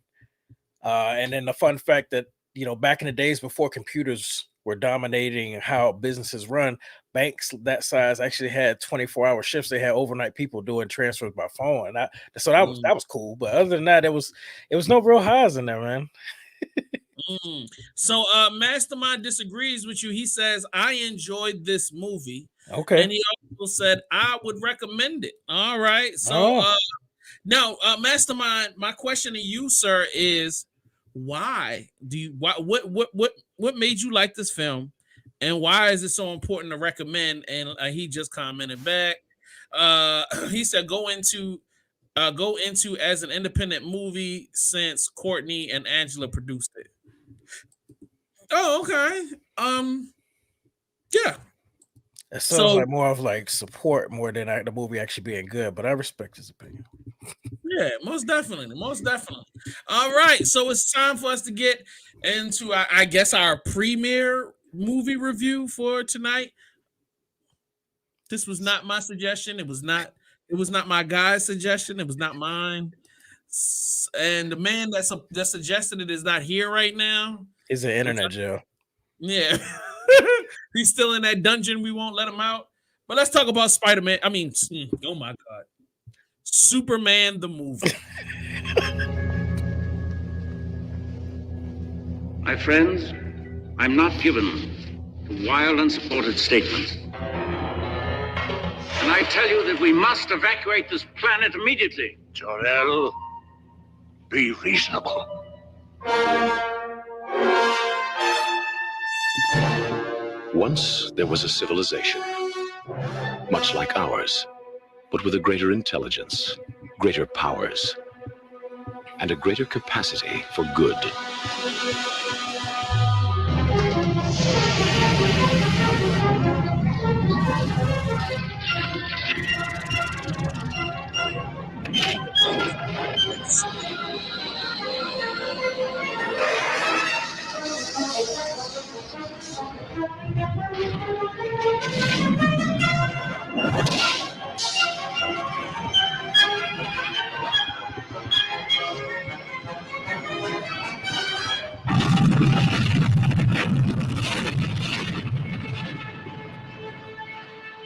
And then the fun fact that, you know, back in the days before computers were dominating how businesses run, banks that size actually had 24-hour shifts. They had overnight people doing transfers by phone, and that was cool. But other than that, it was no real highs in there, man. So Mastermind disagrees with you. He says, I enjoyed this movie. Okay. And he also said, I would recommend it. All right. So now, Mastermind, my question to you, sir, is what made you like this film, and why is it so important to recommend? And he just commented back. He said, go into as an independent movie since Courtney and Angela produced it. Oh, okay. Yeah. It sounds like more of like support more than the movie actually being good, but I respect his opinion. Yeah, most definitely. All right, so it's time for us to get into, I guess, our premiere movie review for tonight. This was not my suggestion. It was not my guy's suggestion. It was not mine. And the man that suggested it is not here right now. It's an internet jail. Yeah. He's still in that dungeon. We won't let him out. But let's talk about Spider-Man. I mean, oh my God. Superman the movie. My friends, I'm not given to wild, unsupported statements. And I tell you that we must evacuate this planet immediately. Jor-El, be reasonable. Once there was a civilization much like ours, but with a greater intelligence, greater powers, and a greater capacity for good.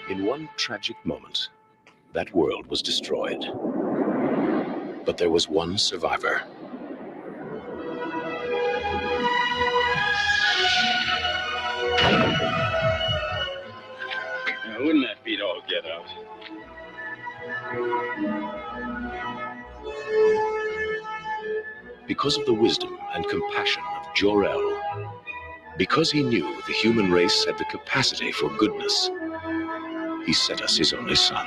In one tragic moment, that world was destroyed. But there was one survivor. Now, wouldn't that beat all get out? Because of the wisdom and compassion of Jor-El, because he knew the human race had the capacity for goodness, he sent us his only son.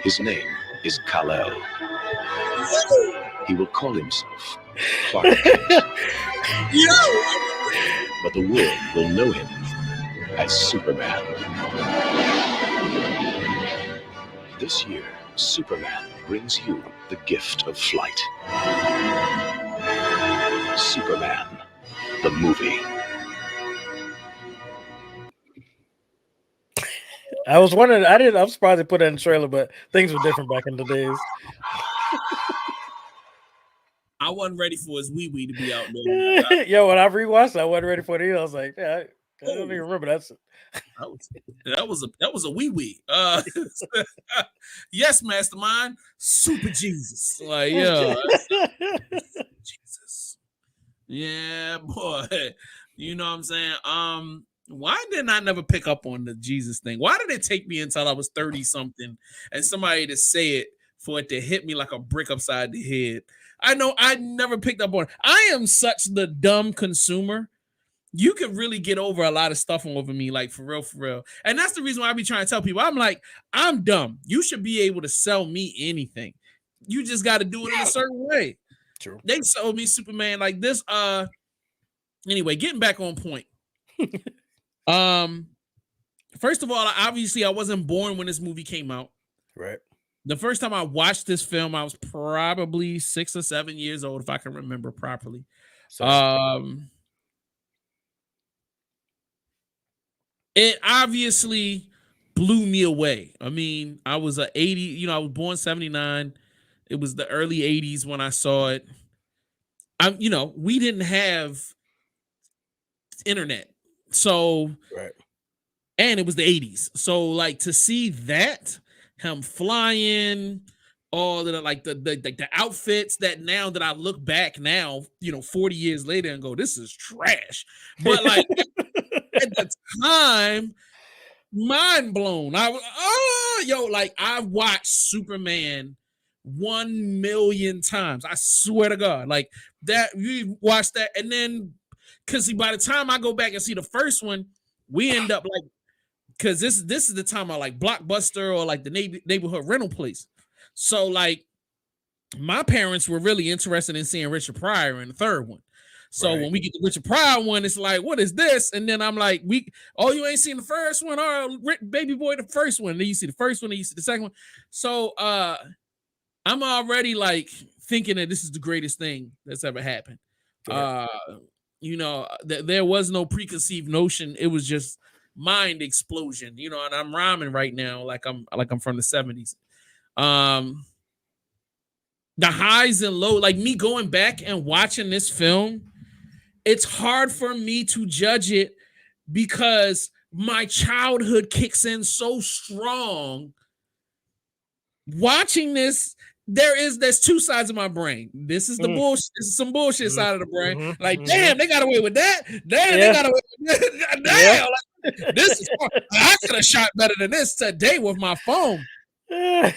His name is Kal-El. He will call himself Clark Kent. But the world will know him as Superman. This year, Superman brings you the gift of flight. Superman, the movie. I was wondering, I'm surprised they put that in the trailer, but things were different back in the days. I wasn't ready for his wee wee to be out there. Yo, when I rewatched it, I wasn't ready for it either. I was like, yeah, I don't even remember that. That was a wee wee. Yes, Mastermind, Super Jesus. Like, yeah, Jesus. Yeah, boy. You know what I'm saying? Why didn't I never pick up on the Jesus thing? Why did it take me until I was 30 something and somebody to say it for it to hit me like a brick upside the head? I know I never picked up on it. I am such the dumb consumer. You could really get over a lot of stuff over me, like for real, for real. And that's the reason why I be trying to tell people, I'm like, I'm dumb. You should be able to sell me anything. You just got to do it in a certain way. True. They sold me Superman like this. Anyway, getting back on point. First of all, obviously I wasn't born when this movie came out. Right. The first time I watched this film, I was probably 6 or 7 years old, if I can remember properly. It obviously blew me away. I mean, I was a 80, I was born 79. It was the early 80s when I saw it. We didn't have internet. So, right. And it was the 80s. So, like, to see that, him flying, all the like the outfits that now that I look back now, 40 years later and go, this is trash. But like at the time, mind blown. I watched Superman 1 million times. I swear to God. Like that, you watch that, and then because by the time I go back and see the first one, we end up like, because this is the time I like Blockbuster or like the neighborhood rental place. So like my parents were really interested in seeing Richard Pryor in the third one. So when we get the Richard Pryor one, it's like, what is this? And then I'm like, you ain't seen the first one? All right, baby boy, the first one. Then you see the first one, then you see the second one. So I'm already like thinking that this is the greatest thing that's ever happened. Right. There was no preconceived notion. It was just mind explosion, and I'm rhyming right now like I'm from the 70s. The highs and lows, like me going back and watching this film, it's hard for me to judge it because my childhood kicks in so strong. Watching this, there's two sides of my brain. This is the bullshit. This is some bullshit side of the brain. Like, damn, they got away with that. Damn, they got away with that. Damn, like, this is I could have shot better than this today with my phone. My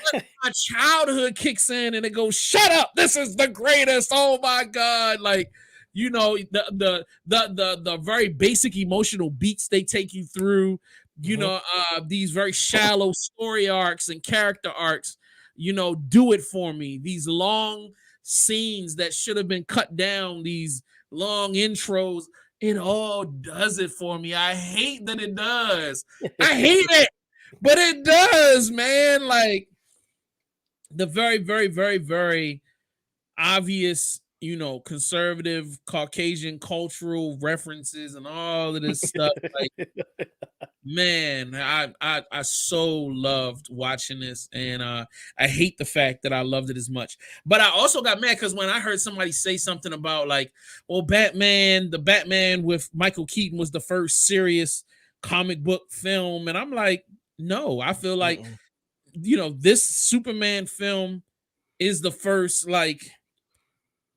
childhood kicks in and it goes, shut up. This is the greatest. Oh my God. Like, you know, the very basic emotional beats they take you through, you know, these very shallow story arcs and character arcs, you know, do it for me. These long scenes that should have been cut down, these long intros, it all does it for me. I hate that it does. I hate it, but it does, man. Like the very, very, very, very obvious, you know, conservative Caucasian cultural references and all of this stuff. Like, man, I so loved watching this, and I hate the fact that I loved it as much. But I also got mad because when I heard somebody say something about like, well, the Batman with Michael Keaton was the first serious comic book film, and I'm like, no, I feel like, you know, this Superman film is the first, like,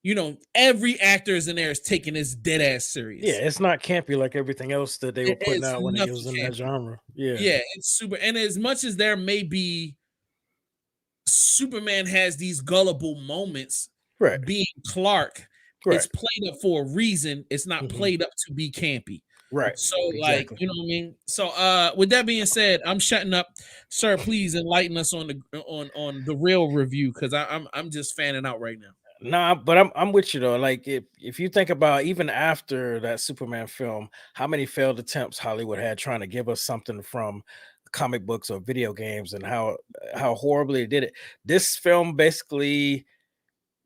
you know, every actor is in there is taking this dead ass serious. Yeah, it's not campy like everything else that they were putting It's out when it nothing was in campy. that genre. Yeah. Yeah, it's super. And as much as there may be, Superman has these gullible moments, Right. being Clark, Right. it's played up for a reason. It's not played up to be campy. Right. So, like, Exactly. you know what I mean? So with that being said, I'm shutting up. Sir, please enlighten us on the real review, because I'm just fanning out right now. Nah, but I'm with you though. Like if you think about even after that Superman film, how many failed attempts Hollywood had trying to give us something from comic books or video games, and how horribly it did it. This film basically,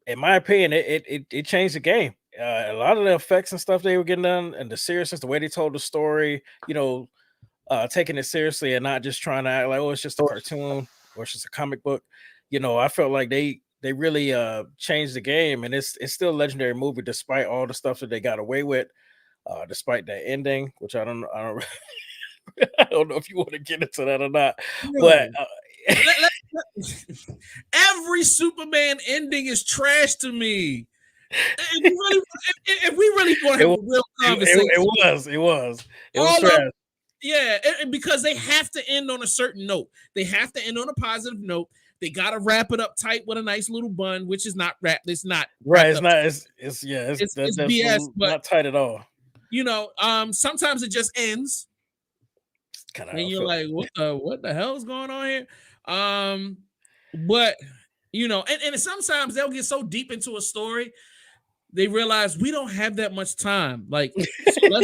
in my opinion, it changed the game. A lot of the effects and stuff they were getting done, and the seriousness, the way they told the story, you know, taking it seriously and not just trying to act like, oh, it's just a cartoon or it's just a comic book. You know, I felt like they really changed the game, and it's still a legendary movie despite all the stuff that they got away with, despite that ending, which I don't I don't know if you want to get into that or not. No. But every Superman ending is trash to me. If we really want to have a real conversation, it was all trash. of, yeah, because they have to end on a certain note. They have to end on a positive note. They got to wrap it up tight with a nice little bun, which is not wrapped. It's not right. It's up not. tight. It's It's BS, but not tight at all. You know, sometimes it just ends, and you're like, what the hell is going on here? But you know, and sometimes they'll get so deep into a story, they realize we don't have that much time. Like, so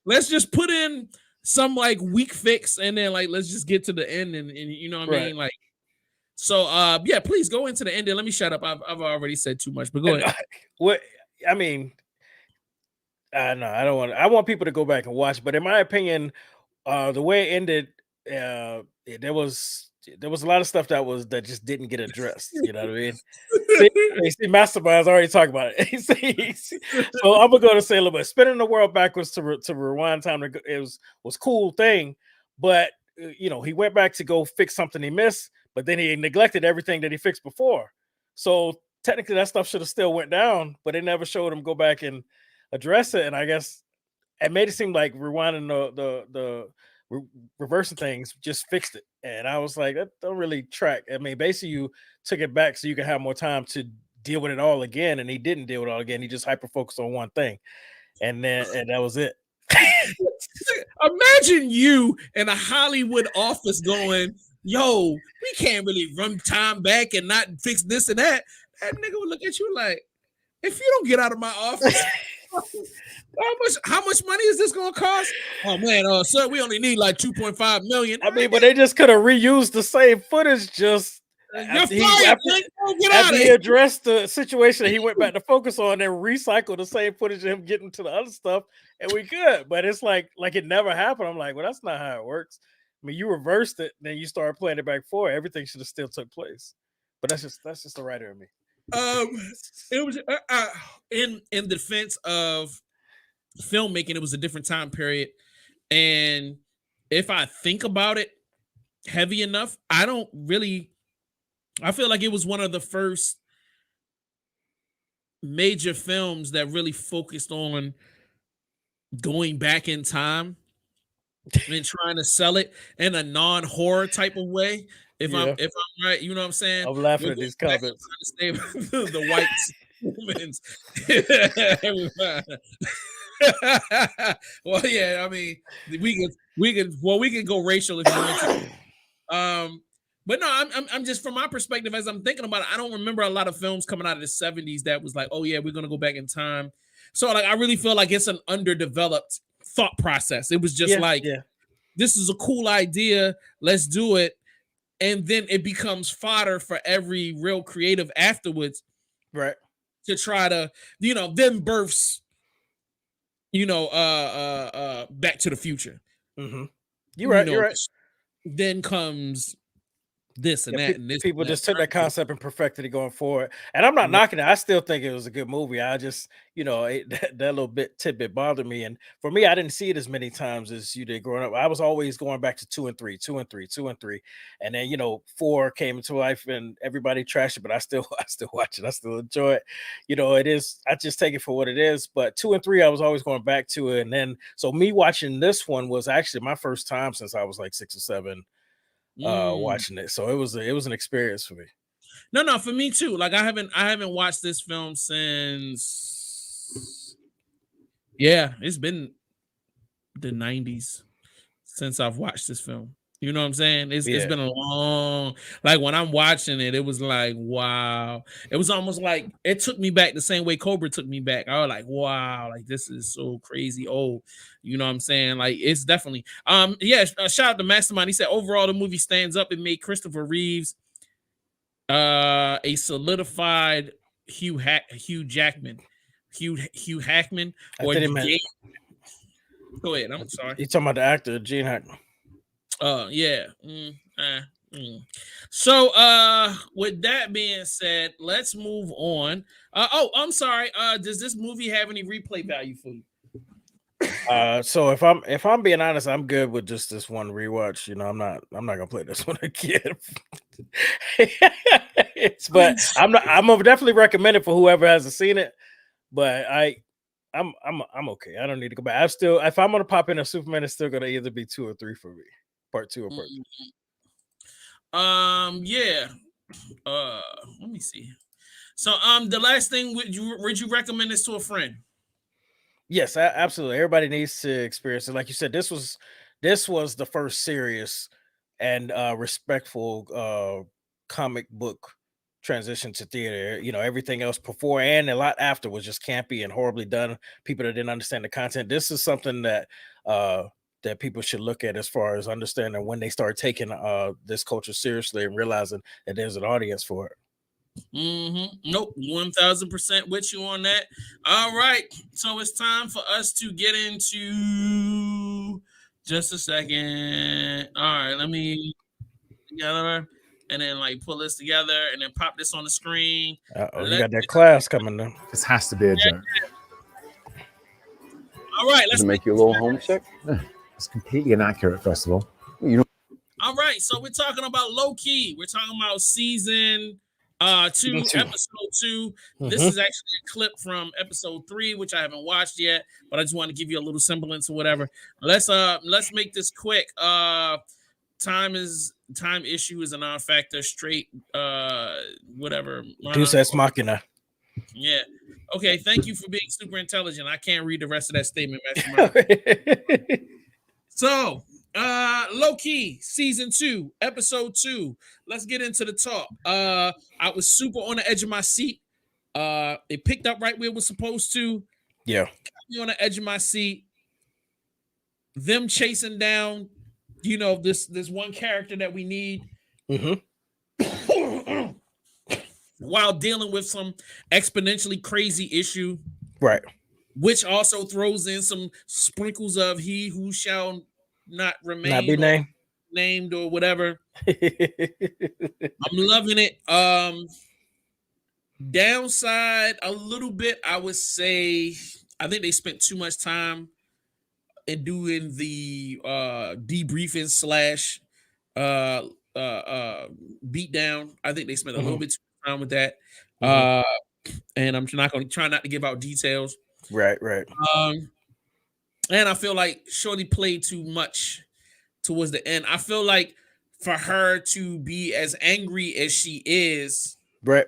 let's just put in some like weak fix, and then like let's just get to the end, and you know what I mean, like. So yeah, please go into the ending. Let me shut up. I've already said too much, but go ahead. What I mean, no, I don't want. I want people to go back and watch, but in my opinion, the way it ended, there was a lot of stuff that just didn't get addressed. You know what I mean? see, Mastermind's already talking about it. So I'm gonna go to say a little bit. Spinning the world backwards to rewind time. It was cool thing, but you know, he went back to go fix something he missed, but then he neglected everything that he fixed before. So technically, that stuff should have still went down, but they never showed him go back and address it. And I guess it made it seem like rewinding the reversing things just fixed it. And I was like, that don't really track. I mean, basically, you took it back so you could have more time to deal with it all again, and he didn't deal with it all again. He just hyper focused on one thing, and that was it. Imagine you in a Hollywood office going, yo, we can't really run time back and not fix this and that. That nigga would look at you like, if you don't get out of my office, how much money is this gonna cost? Oh man, sir, we only need like 2.5 million. I mean, but they just could have reused the same footage just after he addressed the situation that he went back to focus on, and recycled the same footage of him getting to the other stuff, and we could. But it's like it never happened. I'm like, well, that's not how it works. I mean, you reversed it, then you started playing it back forward. Everything should have still took place. But that's just the writer in me. It was in defense of filmmaking, it was a different time period, and if I think about it heavy enough, I feel like it was one of the first major films that really focused on going back in time and trying to sell it in a non-horror type of way. If I'm right, you know what I'm saying? I'm laughing at these comments. The whites humans. Well, yeah, I mean, we can go racial if you want to. But no, I'm just from my perspective as I'm thinking about it. I don't remember a lot of films coming out of the 70s that was like, oh yeah, we're gonna go back in time. So like, I really feel like it's an underdeveloped thought process. It was just like, this is a cool idea, let's do it, and then it becomes fodder for every real creative afterwards, right? To try to, then births, Back to the Future. Mm-hmm. You're right. Then comes this and that, and this. People and just that. took that concept and perfected it going forward. And I'm not knocking it. I still think it was a good movie. I just, that little tidbit bothered me. And for me, I didn't see it as many times as you did growing up. I was always going back to 2 and 3, 2 and 3, 2 and 3. And then, 4 came into life and everybody trashed it, but I still watch it. I still enjoy it. It is, I just take it for what it is. But 2 and 3, I was always going back to it. And then, so me watching this one was actually my first time since I was like 6 or 7. Watching it, so it was an experience for me. No, for me too. Like I haven't watched this film since, it's been the 90s since I've watched this film. You know what I'm saying? It's been a long, like when I'm watching it, it was like, wow. It was almost like it took me back the same way Cobra took me back. I was like, wow, like this is so crazy old. You know what I'm saying? Like it's definitely, shout out to Mastermind. He said overall the movie stands up. It made Christopher Reeves a solidified Hugh Jackman. Hugh Hackman or Go ahead. I'm sorry. You talking about the actor Gene Hackman? Yeah. So with that being said, let's move on. I'm sorry. Does this movie have any replay value for you? So if I'm being honest, I'm good with just this one rewatch. I'm not gonna play this one again. But I'm definitely recommend it for whoever hasn't seen it. But I'm okay. I don't need to go back. If I'm gonna pop in a Superman, it's still gonna either be 2 or 3 for me. Part 2 or part 3. Yeah. Let me see. So the last thing, would you recommend this to a friend? Yes, absolutely. Everybody needs to experience it. Like you said, this was the first serious and respectful comic book transition to theater. Everything else before and a lot after was just campy and horribly done. People that didn't understand the content. This is something that people should look at as far as understanding when they start taking this culture seriously and realizing that there's an audience for it. Nope, 1000% with you on that. All right, so it's time for us to get into just a second. All right, let me together and then like pull this together and then pop this on the screen. You got that class coming now. This has to be a joke. All right, let's make you a little homesick. It's completely inaccurate, first of all. All right, so we're talking about Loki. We're talking about season 2, episode 2. This is actually a clip from episode 3, which I haven't watched yet, but I just want to give you a little semblance or whatever. Let's make this quick. Time issue is a non-factor. Straight whatever. Deus ex machina. Yeah. Okay. Thank you for being super intelligent. I can't read the rest of that statement. So, Loki season 2, episode 2. Let's get into the talk. I was super on the edge of my seat. It picked up right where it was supposed to. Yeah. Got me on the edge of my seat. Them chasing down, this one character that we need. While dealing with some exponentially crazy issue. Right. Which also throws in some sprinkles of he who shall not remain, not be named or whatever. I'm loving it. Downside a little bit, I would say. I think they spent too much time in doing the debriefing / beatdown. I think they spent a little bit too much time with that. And I'm not going to try not to give out details. Right. And I feel like Shorty played too much towards the end. I feel like for her to be as angry as she is, right,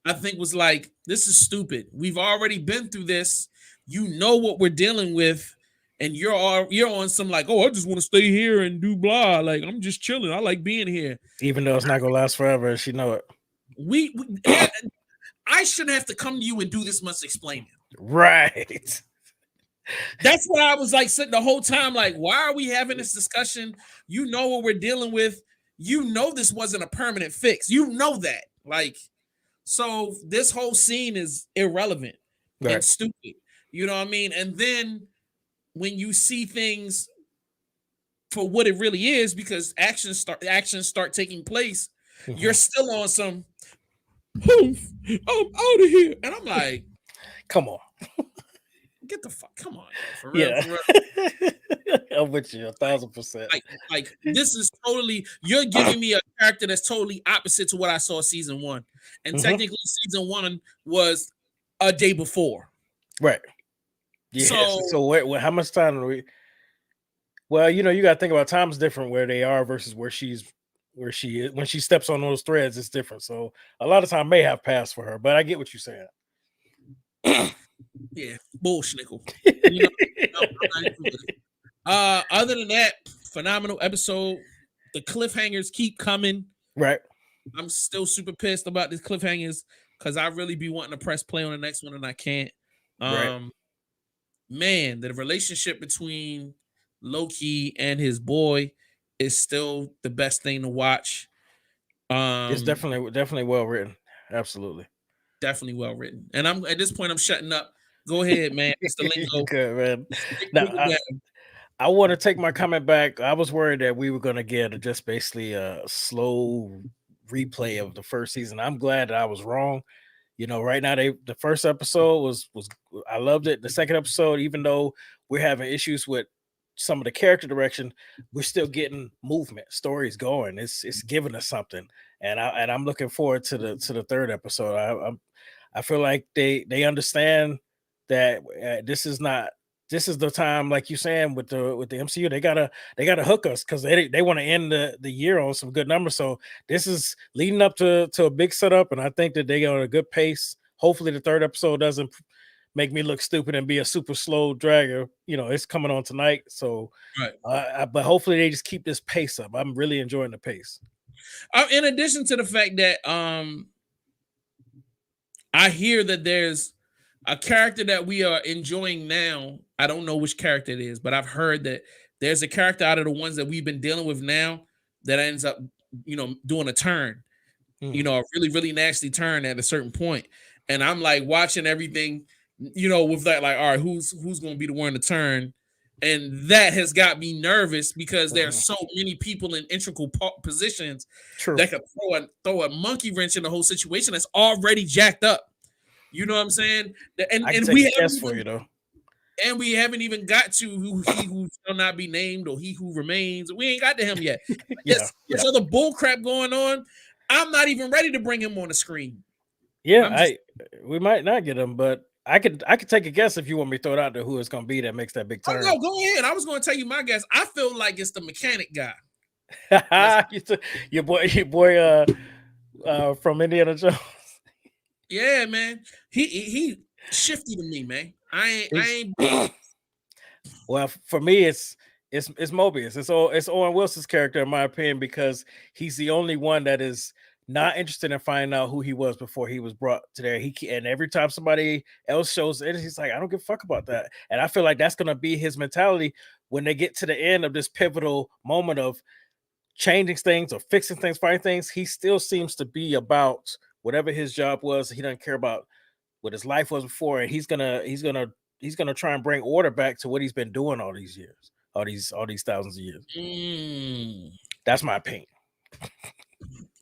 I think was like, this is stupid. We've already been through this. You know what we're dealing with, and you're on some like, oh, I just want to stay here and do blah. Like, I'm just chilling. I like being here. Even though it's not gonna last forever, she know it. I shouldn't have to come to you and do this much explaining. Right. That's why I was like sitting the whole time, like, why are we having this discussion? You know what we're dealing with. You know this wasn't a permanent fix. You know that. Like, so this whole scene is irrelevant and stupid. You know what I mean? And then when you see things for what it really is, because actions start taking place, you're still on some poof, I'm out of here. And I'm like, come on. Get the fuck, come on, for real. Yeah. For real. I'm with you 1,000%. Like this is totally, you're giving me a character that's totally opposite to what I saw season 1. And technically season 1 was a day before. Right. Yeah. So how much time do we? Well, you got to think about time's different where they are versus where she is. When she steps on those threads, it's different. So a lot of time may have passed for her, but I get what you're saying. Yeah, bullshnickle. Other than that, phenomenal episode. The cliffhangers keep coming. Right. I'm still super pissed about these cliffhangers because I really be wanting to press play on the next one and I can't. Right. Man, the relationship between Loki and his boy is still the best thing to watch. It's definitely well written. Absolutely. Definitely well written. And I'm at this point, I'm shutting up. Go ahead, man. Mr. Lingo. Good, man. Now, I want to take my comment back. I was worried that we were going to get just basically a slow replay of the first season. I'm glad that I was wrong. Right now the first episode was I loved it. The second episode, even though we're having issues with some of the character direction, we're still getting movement, stories going. It's giving us something, and I'm looking forward to the third episode. I feel like they understand that this is the time, like you're saying, with the MCU, they gotta hook us because they want to end the year on some good numbers. So this is leading up to a big setup, and I think that they are at a good pace. Hopefully the third episode doesn't make me look stupid and be a super slow dragger. It's coming on tonight. So but hopefully they just keep this pace up. I'm really enjoying the pace. In addition to the fact that I hear that there's a character that we are enjoying now. I don't know which character it is, but I've heard that there's a character out of the ones that we've been dealing with now that ends up, doing a turn, a really, really nasty turn at a certain point. And I'm like watching everything, with that, like, all right, who's going to be the one to turn? And that has got me nervous because there are so many people in integral positions that could throw a monkey wrench in the whole situation that's already jacked up. You know what I'm saying? And we haven't for you though. And we haven't even got to who shall not be named or he who remains. We ain't got to him yet. There's other bull crap going on. I'm not even ready to bring him on the screen. Yeah, we might not get him, but I could take a guess if you want me to throw it out there who it's gonna be that makes that big turn. Oh, no, go ahead. I was gonna tell you my guess. I feel like it's the mechanic guy. your boy from Indiana Jones. Yeah, man. He shifty to me, man. I ain't Well, for me, it's Mobius. It's Owen Wilson's character, in my opinion, because he's the only one that is not interested in finding out who he was before he was brought to there. And every time somebody else shows it, he's like, I don't give a fuck about that. And I feel like that's gonna be his mentality when they get to the end of this pivotal moment of changing things or fixing things, fighting things. He still seems to be about whatever his job was. He doesn't care about what his life was before, and he's gonna try and bring order back to what he's been doing all these years, all these thousands of years. That's my opinion.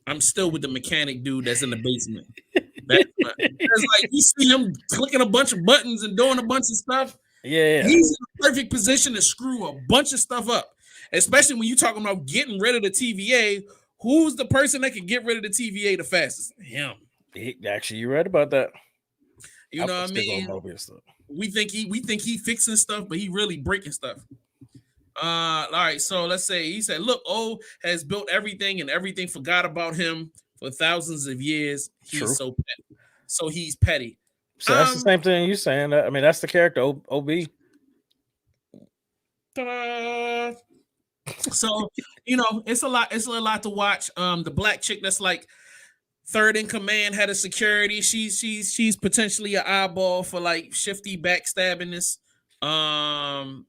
I'm still with the mechanic dude that's in the basement. It's like you see him clicking a bunch of buttons and doing a bunch of stuff. Yeah. He's in the perfect position to screw a bunch of stuff up, especially when you're talking about getting rid of the TVA. Who's the person that can get rid of the TVA the fastest? Him. Actually, you're right about that. You know what I mean? We think he fixing stuff, but he really breaking stuff. All right, so let's say he said, look, O has built everything and everything forgot about him for thousands of years. He's so petty. so he's petty. So that's the same thing you're saying. I mean, that's the character OB. So it's a lot. It's a lot to watch. The black chick that's like third in command, head of security. She's potentially an eyeball for like shifty backstabbingness. That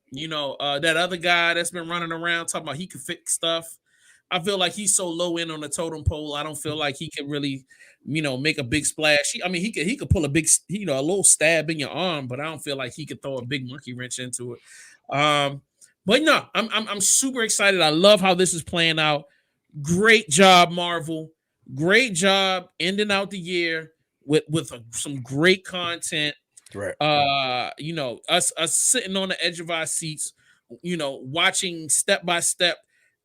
other guy that's been running around talking about he could fix stuff. I feel like he's so low in on the totem pole. I don't feel like he can really, make a big splash. He could pull a big, a little stab in your arm, but I don't feel like he could throw a big monkey wrench into it. But no, I'm super excited. I love how this is playing out. Great job, Marvel. Great job ending out the year with some great content. Right. Us sitting on the edge of our seats, watching step by step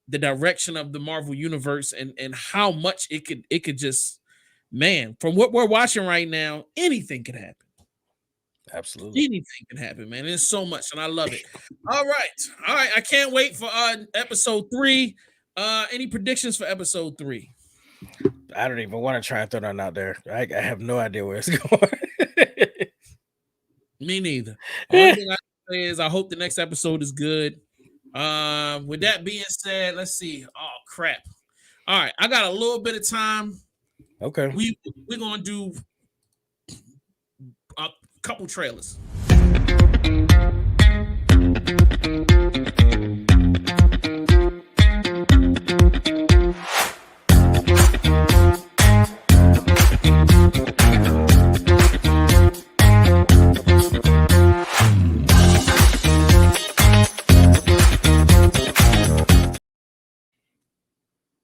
the direction of the Marvel universe and how much it could just, man, from what we're watching right now, anything could happen. Absolutely. Anything can happen, man. There's so much, and I love it. All right. I can't wait for episode 3. Any predictions for episode 3? I don't even want to try and throw that out there. I have no idea where it's going. Me neither. Only thing I can say is I hope the next episode is good. With that being said, let's see. Oh crap! All right, I got a little bit of time. Okay, we're gonna do a couple trailers.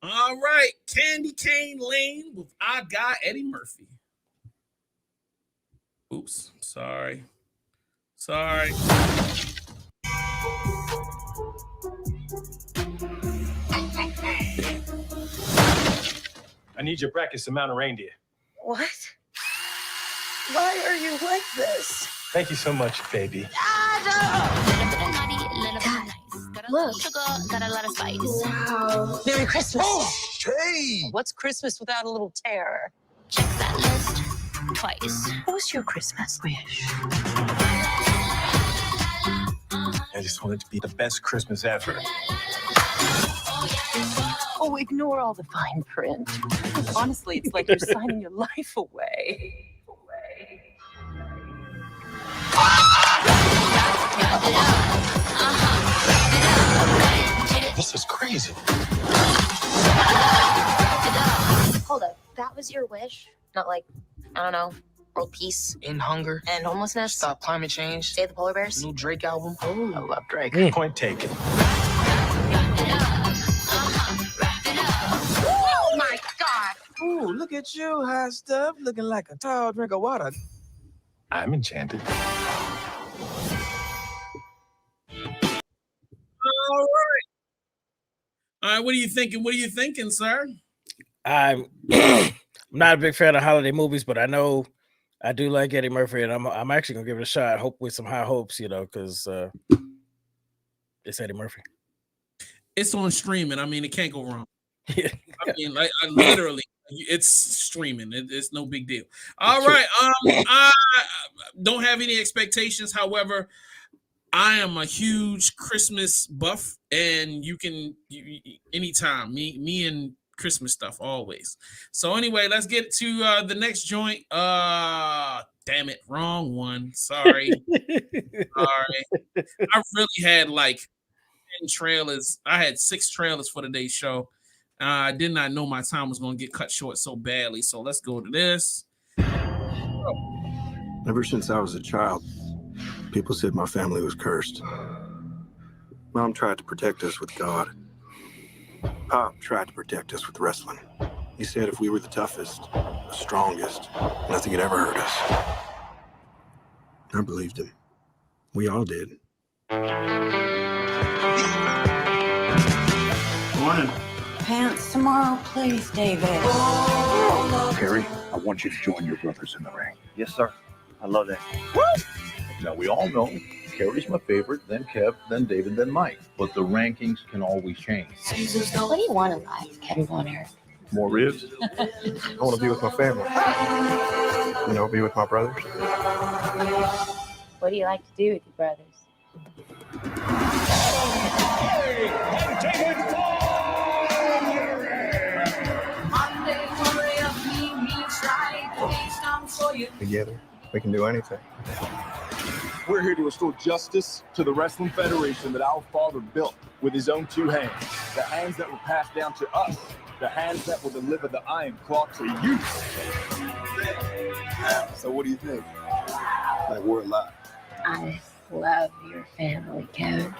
All right, Candy Cane Lane with our guy Eddie Murphy. Oops, sorry. I need your brackets to mount a reindeer. What? Why are you like this? Thank you so much, baby. Look. Got a lot of spice. Wow. Merry Christmas. Oh, hey! What's Christmas without a little terror? Check that list twice. What was your Christmas wish? I just want it to be the best Christmas ever. Oh, ignore all the fine print. Honestly, it's like you're signing your life away. This is crazy. Hold up. That was your wish? Not like, I don't know, world peace? End hunger. And homelessness? Stop climate change. Save the polar bears? New Drake album. Oh, I love Drake. Point taken. Oh my God! Ooh, look at you, hot stuff, looking like a tall drink of water. I'm enchanted. All right, what are you thinking? What are you thinking, sir? I'm not a big fan of holiday movies, but I know I do like Eddie Murphy, and I'm actually gonna give it a shot. Hope with some high hopes, because it's Eddie Murphy. It's on streaming. I mean, it can't go wrong. I mean, like I literally, it's streaming. It's no big deal. All right. I don't have any expectations. However, I am a huge Christmas buff, and you anytime me and Christmas stuff always. So anyway, let's get to the next joint. Damn it, wrong one. Sorry. Sorry. I really had like 10 trailers. I had 6 trailers for today's show. I did not know my time was going to get cut short so badly. So let's go to this. Ever since I was a child, people said my family was cursed. Mom tried to protect us with God. Pop tried to protect us with wrestling. He said if we were the toughest, the strongest, nothing could ever hurt us. I believed him. We all did. Morning. Pants tomorrow, please, David. Perry, I want you to join your brothers in the ring. Yes, sir. I love that. Now, we all know Carrie's my favorite, then Kev, then David, then Mike. But the rankings can always change. What do you want in life, Kevin Bonner? More ribs? I want to be with my family. You know, be with my brothers. What do you like to do with your brothers? Together, we can do anything. We're here to restore justice to the Wrestling Federation that our father built with his own two hands. The hands that were passed down to us. The hands that will deliver the Iron Claw to you. So what do you think? Like, we're alive. I love your family, Kevin.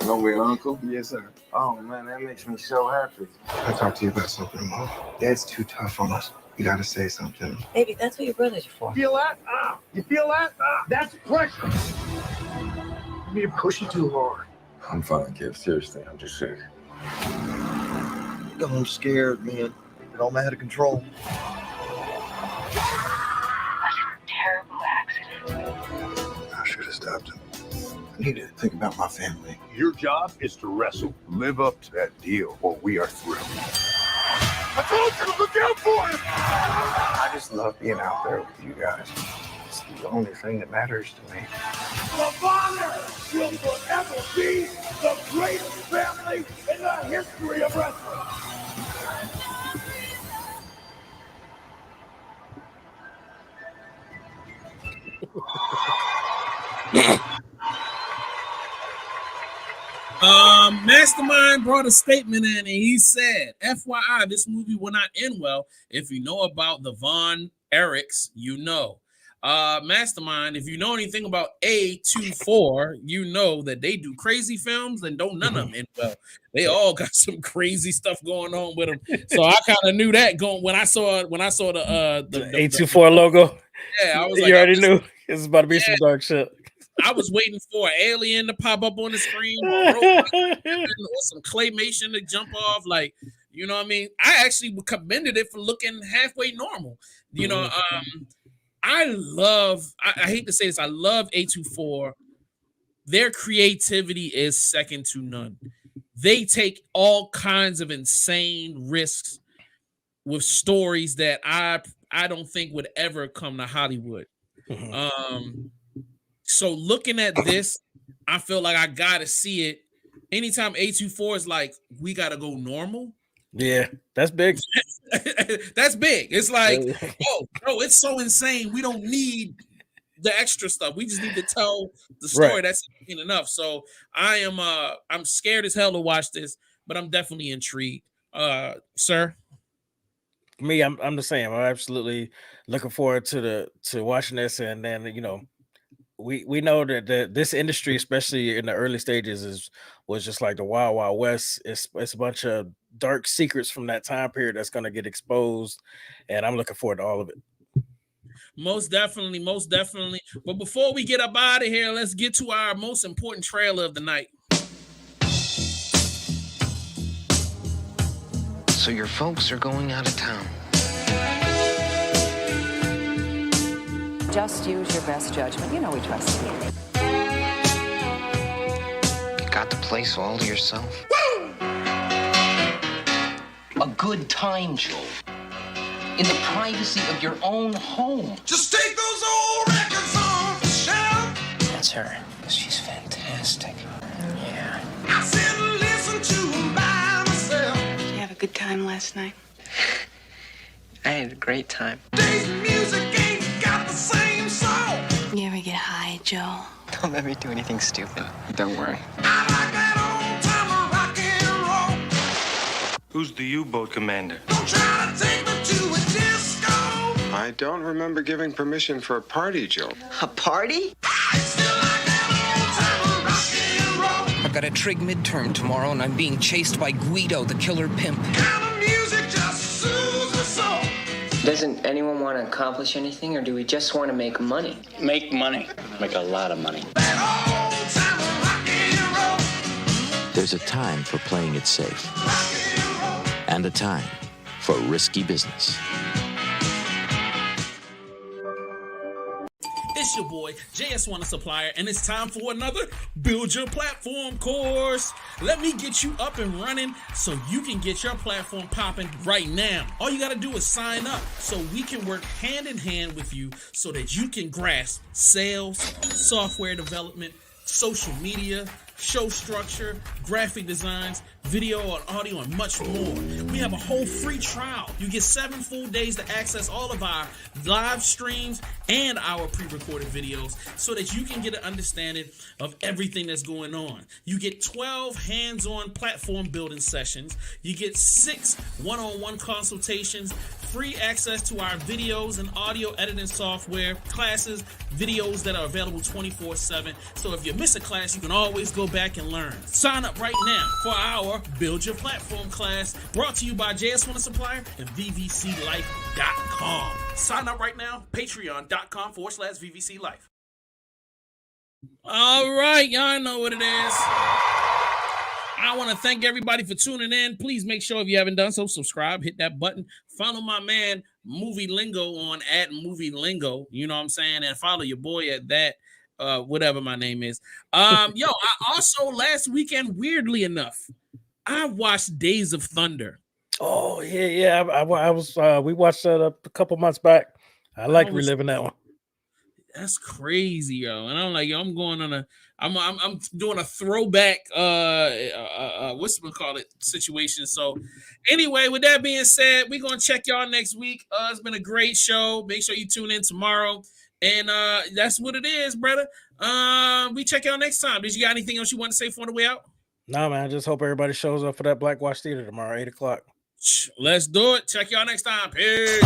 No, we uncle? Yes, sir. Oh, man, that makes me so happy. I talked to you about something, Mom. Dad's too tough on us. You gotta say something. Baby, that's what your brothers are for. Feel that? You feel that? That's pressure. You're pushing too hard. I'm fine, kid. Seriously, I'm just sick. I'm scared, man. It all out of control. Terrible accident. I should have stopped him. I need to think about my family. Your job is to wrestle. Live up to that deal, or we are through. I told you to look out for him! I just love being out there with you guys. It's the only thing that matters to me. The father will forever be the greatest family in the history of wrestling. Mastermind brought a statement in and he said, FYI, this movie will not end well. If you know about the Von Erichs, you know. Mastermind, if you know anything about A24, you know that they do crazy films and don't none of them end well. They all got some crazy stuff going on with them. So I kind of knew that going when I saw the A24 logo. Yeah, I was you like, already knew it's about to be some dark shit. I was waiting for an alien to pop up on the screen or some claymation to jump off. Like, you know what I mean? I actually commended it for looking halfway normal. You know, I hate to say this, I love A24. Their creativity is second to none. They take all kinds of insane risks with stories that I don't think would ever come to Hollywood. So looking at this, I feel like I gotta see it. Anytime A24 is like, we gotta go normal. Yeah, that's big. That's big. It's like, oh, bro, it's so insane. We don't need the extra stuff. We just need to tell the story. Right. That's enough. So I'm scared as hell to watch this, but I'm definitely intrigued. Sir. Me, I'm the same. I'm absolutely looking forward to watching this, and then we know that this industry, especially in the early stages, was just like the Wild Wild West. It's a bunch of dark secrets from that time period that's going to get exposed, and I'm looking forward to all of it. Most definitely. But before we get up out of here, let's get to our most important trailer of the night. So your folks are going out of town. Just use your best judgment. You know we trust you. You got the place all to yourself? A good time, Joe. In the privacy of your own home. Just take those old records off the shelf. That's her, because she's fantastic. Yeah. I sit and listen to them by myself. Did you have a good time last night? I had a great time. Today's music ain't got the same soul. You ever get high, Joe? Don't let me do anything stupid. Don't worry. I like that old time rock and roll. Who's the U-boat commander? Don't try to take me to a disco. I don't remember giving permission for a party, Joe. A party? I still like that old time rock and roll. I've got a trig midterm tomorrow, and I'm being chased by Guido, the killer pimp. Kind of music just soothes the soul. Doesn't anyone want to accomplish anything, or do we just want to make money? Make money. Make a lot of money. That old time rock and roll. There's a time for playing it safe, and a time for risky business. It's your boy, JS1 Supplier, and it's time for another Build Your Platform course. Let me get you up and running so you can get your platform popping right now. All you got to do is sign up so we can work hand in hand with you so that you can grasp sales, software development, social media, show structure, graphic designs, video and audio, and much more. We have a whole free trial. You get 7 full days to access all of our live streams and our pre-recorded videos so that you can get an understanding of everything that's going on. You get 12 hands-on platform building sessions. You get 6 one-on-one consultations, free access to our videos and audio editing software, classes, videos that are available 24/7. So if you miss a class, you can always go back and learn. Sign up right now for our Build Your Platform class, brought to you by JS1 Supplier and VVCLife.com. Sign up right now, patreon.com/VVCLife. All right, y'all know what it is. I want to thank everybody for tuning in. Please make sure if you haven't done so, subscribe, hit that button. Follow my man, Movie Lingo, on @MovieLingo. You know what I'm saying? And follow your boy at that. Whatever my name is. I also last weekend, weirdly enough, I watched Days of Thunder. Oh yeah. I was. We watched that a couple months back. I like reliving that one. That's crazy, yo. And I'm like, yo, I'm going on I'm doing a throwback what's it called situation. So anyway, with that being said, we're gonna check y'all next week. It's been a great show. Make sure you tune in tomorrow. And that's what it is, brother. We check y'all next time. Did you got anything else you want to say for the way out? No, man. I just hope everybody shows up for that Black Watch Theater tomorrow, 8 o'clock. Let's do it. Check y'all next time. Peace.